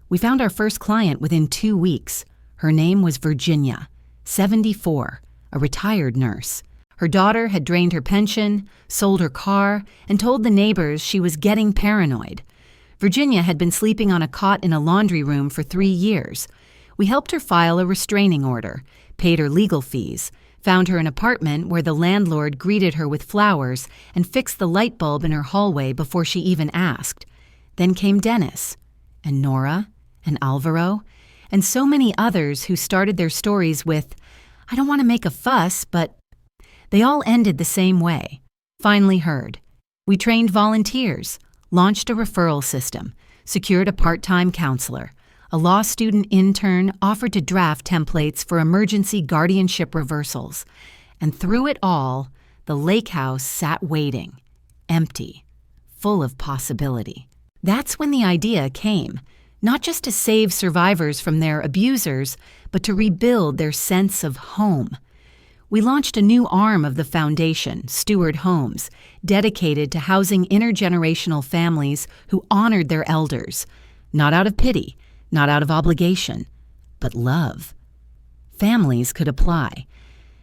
S1: We found our first client within 2 weeks. Her name was Virginia, 74, a retired nurse. Her daughter had drained her pension, sold her car, and told the neighbors she was getting paranoid. Virginia had been sleeping on a cot in a laundry room for 3 years. We helped her file a restraining order, paid her legal fees, found her an apartment where the landlord greeted her with flowers and fixed the light bulb in her hallway before she even asked. Then came Dennis, and Nora, and Alvaro, and so many others who started their stories with, "I don't want to make a fuss, but..." They all ended the same way. Finally heard. We trained volunteers, launched a referral system, secured a part-time counselor. A law student intern offered to draft templates for emergency guardianship reversals. And through it all, the lake house sat waiting, empty, full of possibility. That's when the idea came. not just to save survivors from their abusers, but to rebuild their sense of home. We launched a new arm of the foundation, Steward Homes, dedicated to housing intergenerational families who honored their elders, not out of pity, not out of obligation, but love. Families could apply.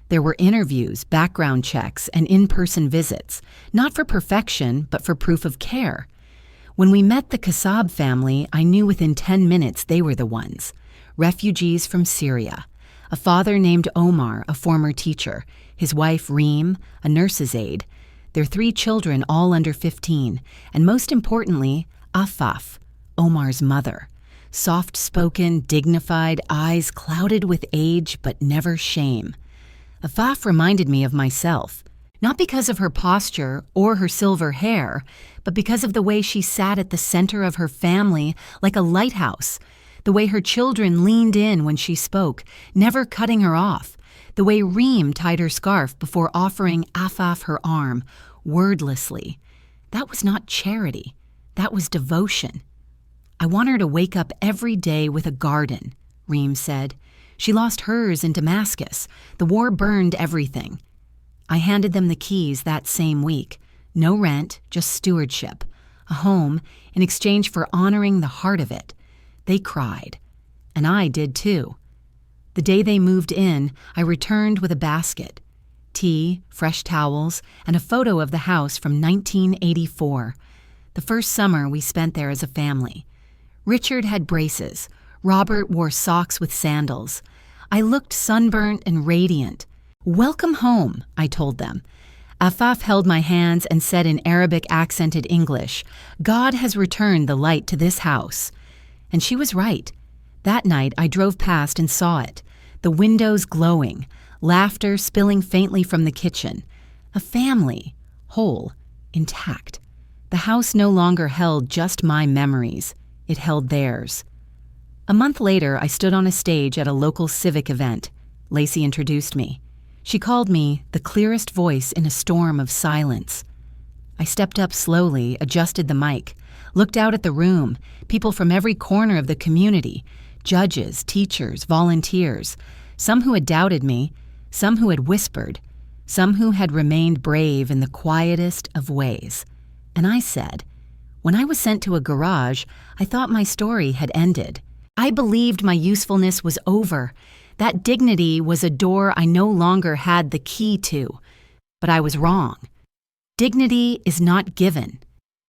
S1: There were interviews, background checks, and in-person visits, not for perfection, but for proof of care. When we met the Kassab family, I knew within 10 minutes they were the ones. Refugees from Syria. A father named Omar, a former teacher. His wife, Reem, a nurse's aide. Their 3 children, all under 15. And most importantly, Afaf, Omar's mother. Soft-spoken, dignified, eyes clouded with age but never shame. Afaf reminded me of myself. Not because of her posture or her silver hair, but because of the way she sat at the center of her family like a lighthouse, the way her children leaned in when she spoke, never cutting her off, the way Reem tied her scarf before offering Afaf her arm, wordlessly. That was not charity. That was devotion. I want her to wake up every day with a garden, Reem said. She lost hers in Damascus. The war burned everything. I handed them the keys that same week. No rent, just stewardship. A home in exchange for honoring the heart of it. They cried. And I did too. The day they moved in, I returned with a basket. Tea, fresh towels, and a photo of the house from 1984. The first summer we spent there as a family. Richard had braces. Robert wore socks with sandals. I looked sunburnt and radiant. "Welcome home," I told them. Afaf held my hands and said in Arabic-accented English, "God has returned the light to this house." And she was right. That night I drove past and saw it, the windows glowing, laughter spilling faintly from the kitchen. A family, whole, intact. The house no longer held just my memories. It held theirs. A month later, I stood on a stage at a local civic event. Lacey introduced me. She called me the clearest voice in a storm of silence. I stepped up slowly, adjusted the mic, looked out at the room, people from every corner of the community, judges, teachers, volunteers, some who had doubted me, some who had whispered, some who had remained brave in the quietest of ways. And I said, when I was sent to a garage, I thought my story had ended. I believed my usefulness was over. That dignity was a door I no longer had the key to. But I was wrong. Dignity is not given.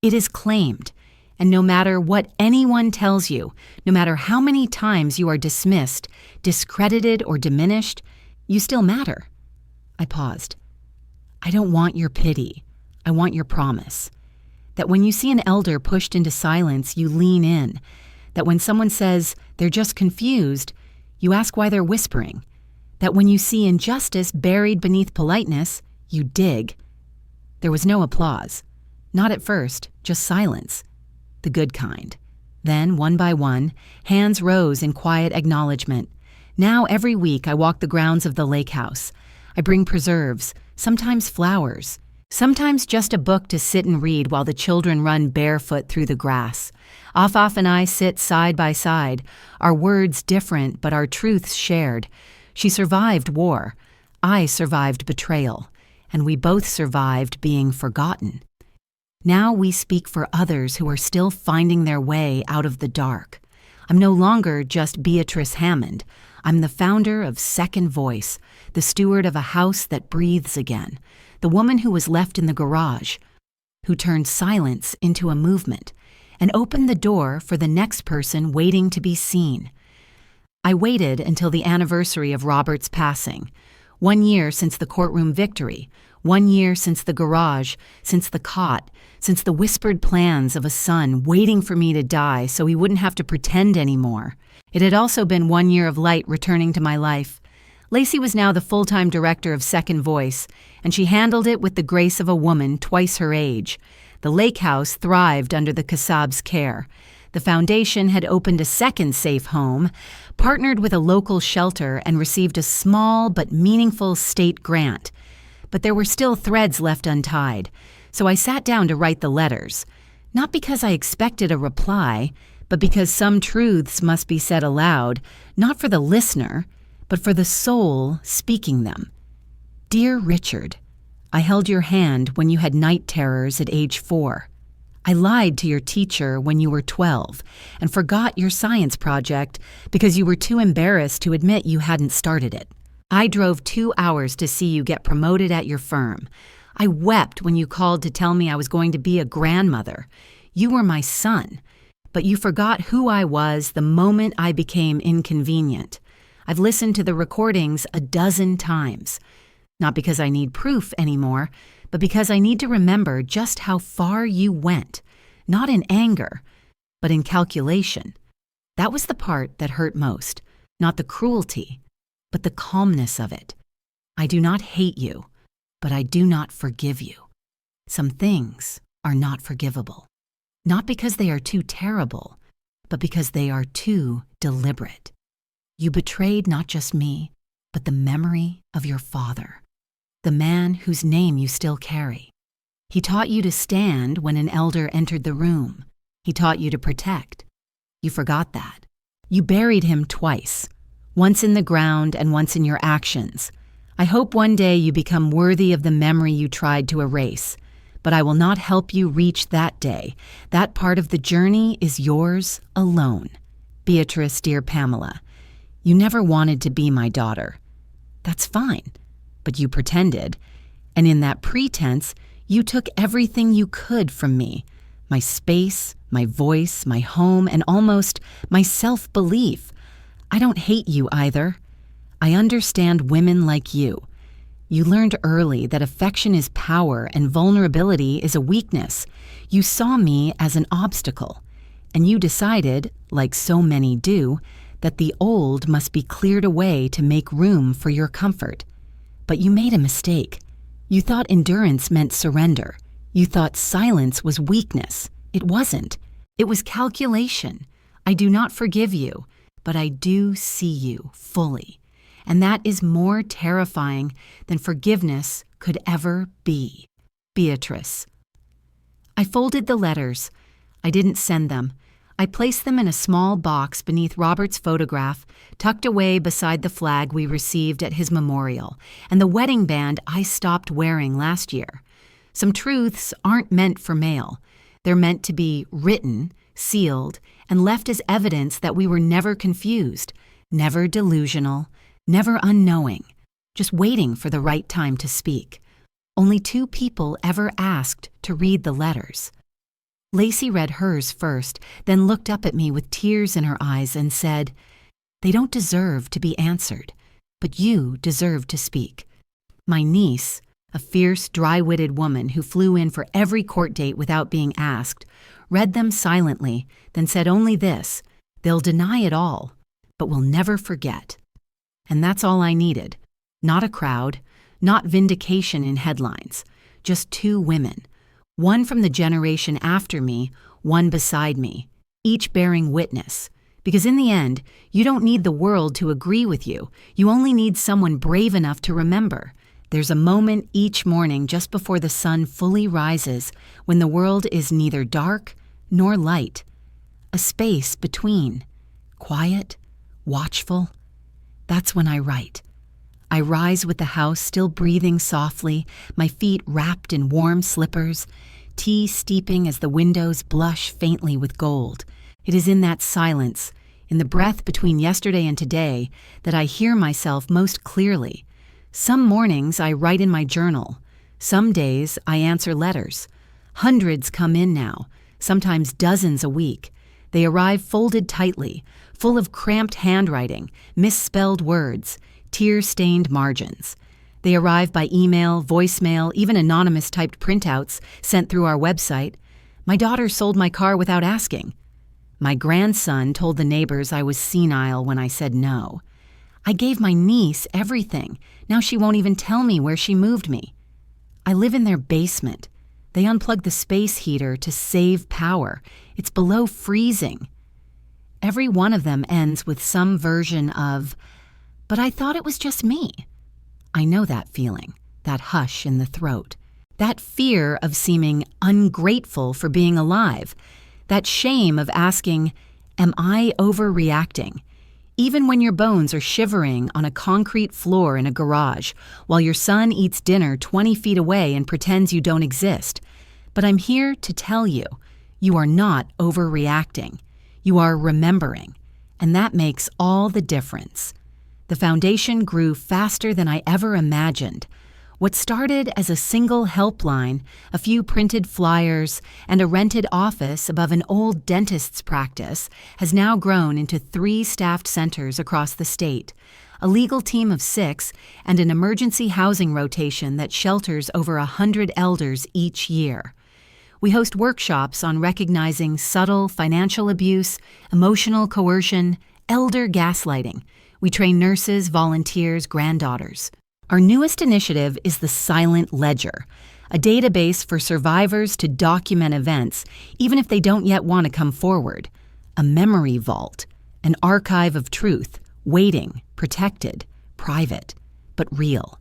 S1: It is claimed. And no matter what anyone tells you, no matter how many times you are dismissed, discredited, or diminished, you still matter. I paused. I don't want your pity. I want your promise. That when you see an elder pushed into silence, you lean in. That when someone says they're just confused, you ask why they're whispering. That when you see injustice buried beneath politeness, you dig. There was no applause. Not at first, just silence. The good kind. Then, one by one, hands rose in quiet acknowledgement. Now every week I walk the grounds of the lake house. I bring preserves, sometimes flowers, sometimes just a book to sit and read while the children run barefoot through the grass. Afaf and I sit side by side, our words different but our truths shared. She survived war. I survived betrayal. And we both survived being forgotten. Now we speak for others who are still finding their way out of the dark. I'm no longer just Beatrice Hammond. I'm the founder of Second Voice, the steward of a house that breathes again, the woman who was left in the garage, who turned silence into a movement, and opened the door for the next person waiting to be seen. I waited until the anniversary of Robert's passing. 1 year since the courtroom victory, 1 year since the garage, since the cot, since the whispered plans of a son waiting for me to die so he wouldn't have to pretend anymore. It had also been 1 year of light returning to my life. Lacey was now the full-time director of Second Voice, and she handled it with the grace of a woman twice her age. The lake house thrived under the Kassab's care. The foundation had opened a second safe home, partnered with a local shelter, and received a small but meaningful state grant. But there were still threads left untied, so I sat down to write the letters. Not because I expected a reply, but because some truths must be said aloud, not for the listener, but for the soul speaking them. Dear Richard, I held your hand when you had night terrors at age 4. I lied to your teacher when you were 12 and forgot your science project because you were too embarrassed to admit you hadn't started it. I drove 2 hours to see you get promoted at your firm. I wept when you called to tell me I was going to be a grandmother. You were my son, but you forgot who I was the moment I became inconvenient. I've listened to the recordings a dozen times, not because I need proof anymore, but because I need to remember just how far you went, not in anger, but in calculation. That was the part that hurt most, not the cruelty, but the calmness of it. I do not hate you, but I do not forgive you. Some things are not forgivable, not because they are too terrible, but because they are too deliberate. You betrayed not just me, but the memory of your father, the man whose name you still carry. He taught you to stand when an elder entered the room. He taught you to protect. You forgot that. You buried him twice, once in the ground and once in your actions. I hope one day you become worthy of the memory you tried to erase, but I will not help you reach that day. That part of the journey is yours alone. Beatrice, dear Pamela, you never wanted to be my daughter. That's fine. But you pretended, and in that pretense, you took everything you could from me, my space, my voice, my home, and almost my self-belief. I don't hate you either. I understand women like you. You learned early that affection is power and vulnerability is a weakness. You saw me as an obstacle, and you decided, like so many do, that the old must be cleared away to make room for your comfort. But you made a mistake. You thought endurance meant surrender. You thought silence was weakness. It wasn't. It was calculation. I do not forgive you, but I do see you fully. And that is more terrifying than forgiveness could ever be. Beatrice. I folded the letters. I didn't send them. I placed them in a small box beneath Robert's photograph, tucked away beside the flag we received at his memorial, and the wedding band I stopped wearing last year. Some truths aren't meant for mail. They're meant to be written, sealed, and left as evidence that we were never confused, never delusional, never unknowing, just waiting for the right time to speak. Only 2 people ever asked to read the letters. Lacey read hers first, then looked up at me with tears in her eyes and said, "They don't deserve to be answered, but you deserve to speak." My niece, a fierce, dry-witted woman who flew in for every court date without being asked, read them silently, then said only this: "They'll deny it all, but we'll never forget." And that's all I needed. Not a crowd, not vindication in headlines, just 2 women. One from the generation after me, one beside me, each bearing witness. Because in the end, you don't need the world to agree with you. You only need someone brave enough to remember. There's a moment each morning just before the sun fully rises when the world is neither dark nor light. A space between, quiet, watchful. That's when I write. I rise with the house still breathing softly, my feet wrapped in warm slippers, tea steeping as the windows blush faintly with gold. It is in that silence, in the breath between yesterday and today, that I hear myself most clearly. Some mornings I write in my journal. Some days I answer letters. Hundreds come in now, sometimes dozens a week. They arrive folded tightly, full of cramped handwriting, misspelled words, tear-stained margins. They arrive by email, voicemail, even anonymous typed printouts sent through our website. My daughter sold my car without asking. My grandson told the neighbors I was senile when I said no. I gave my niece everything. Now she won't even tell me where she moved me. I live in their basement. They unplugged the space heater to save power. It's below freezing. Every one of them ends with some version of, "But I thought it was just me." I know that feeling, that hush in the throat, that fear of seeming ungrateful for being alive, that shame of asking, Am I overreacting? Even when your bones are shivering on a concrete floor in a garage, while your son eats dinner 20 feet away and pretends you don't exist. But I'm here to tell you, you are not overreacting. You are remembering, and that makes all the difference. The foundation grew faster than I ever imagined. What started as a single helpline, a few printed flyers, and a rented office above an old dentist's practice has now grown into 3 staffed centers across the state, a legal team of 6, and an emergency housing rotation that shelters over 100 elders each year. We host workshops on recognizing subtle financial abuse, emotional coercion, elder gaslighting. We train nurses, volunteers, granddaughters. Our newest initiative is the Silent Ledger, a database for survivors to document events, even if they don't yet want to come forward. A memory vault, an archive of truth, waiting, protected, private, but real.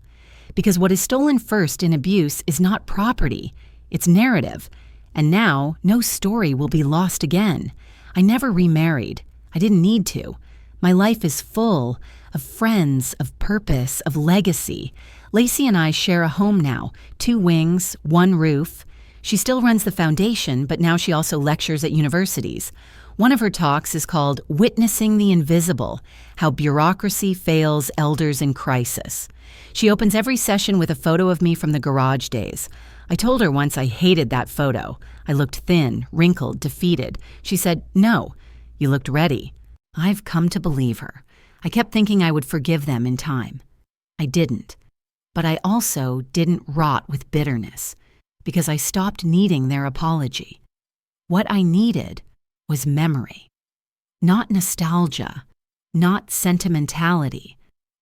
S1: Because what is stolen first in abuse is not property, it's narrative. And now, no story will be lost again. I never remarried. I didn't need to. My life is full of friends, of purpose, of legacy. Lacey and I share a home now, 2 wings, 1 roof. She still runs the foundation, but now she also lectures at universities. One of her talks is called Witnessing the Invisible, How Bureaucracy Fails Elders in Crisis. She opens every session with a photo of me from the garage days. I told her once I hated that photo. I looked thin, wrinkled, defeated. She said, "No, you looked ready." I've come to believe her. I kept thinking I would forgive them in time. I didn't. But I also didn't rot with bitterness, because I stopped needing their apology. What I needed was memory. Not nostalgia, not sentimentality,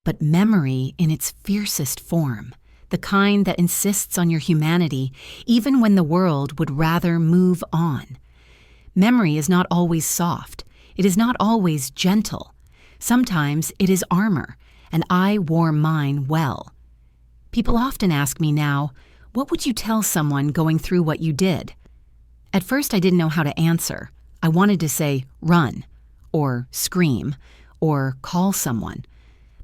S1: but memory in its fiercest form, the kind that insists on your humanity even when the world would rather move on. Memory is not always soft. It is not always gentle. Sometimes it is armor, and I wore mine well. People often ask me now, what would you tell someone going through what you did? At first I didn't know how to answer. I wanted to say, run, or scream, or call someone.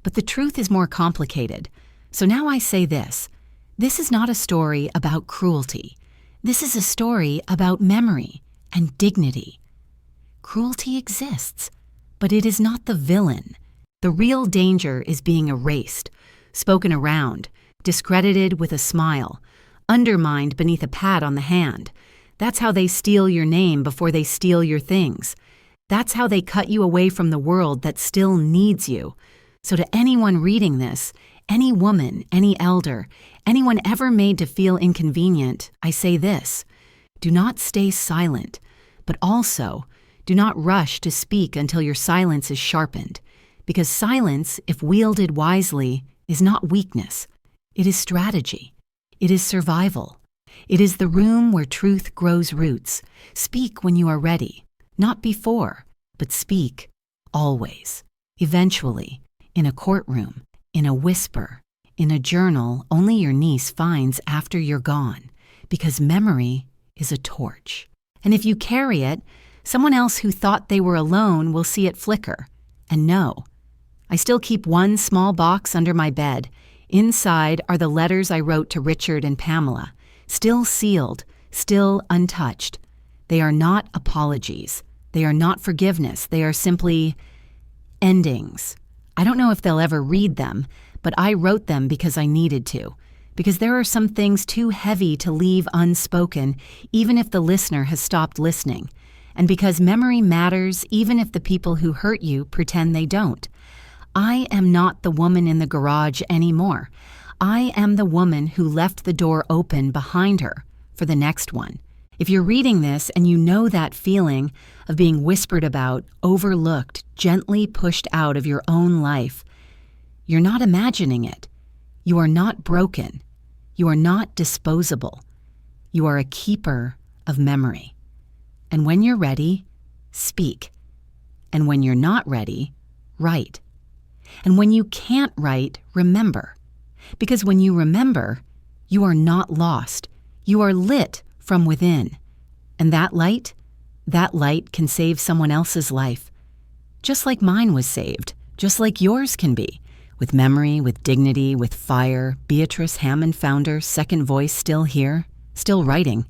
S1: But the truth is more complicated. So now I say this. This is not a story about cruelty. This is a story about memory and dignity. Cruelty exists, but it is not the villain. The real danger is being erased, spoken around, discredited with a smile, undermined beneath a pat on the hand. That's how they steal your name before they steal your things. That's how they cut you away from the world that still needs you. So to anyone reading this, any woman, any elder, anyone ever made to feel inconvenient, I say this: do not stay silent, but also do not rush to speak until your silence is sharpened, because silence, if wielded wisely, is not weakness. It is strategy. It is survival. It is the room where truth grows roots. Speak when you are ready, not before, but speak always. Eventually, in a courtroom, in a whisper, in a journal only your niece finds after you're gone, because memory is a torch. And if you carry it, someone else who thought they were alone will see it flicker and know. I still keep one small box under my bed. Inside are the letters I wrote to Richard and Pamela, still sealed, still untouched. They are not apologies. They are not forgiveness. They are simply endings. I don't know if they'll ever read them, but I wrote them because I needed to, because there are some things too heavy to leave unspoken, even if the listener has stopped listening, and because memory matters even if the people who hurt you pretend they don't. I am not the woman in the garage anymore. I am the woman who left the door open behind her for the next one. If you're reading this and you know that feeling of being whispered about, overlooked, gently pushed out of your own life, you're not imagining it. You are not broken. You are not disposable. You are a keeper of memory. And when you're ready, speak. And when you're not ready, write. And when you can't write, remember. Because when you remember, you are not lost. You are lit from within. And that light That light can save someone else's life. Just like mine was saved, just like yours can be. With memory, with dignity, with fire, Beatrice Hammond found her second voice still here, still writing.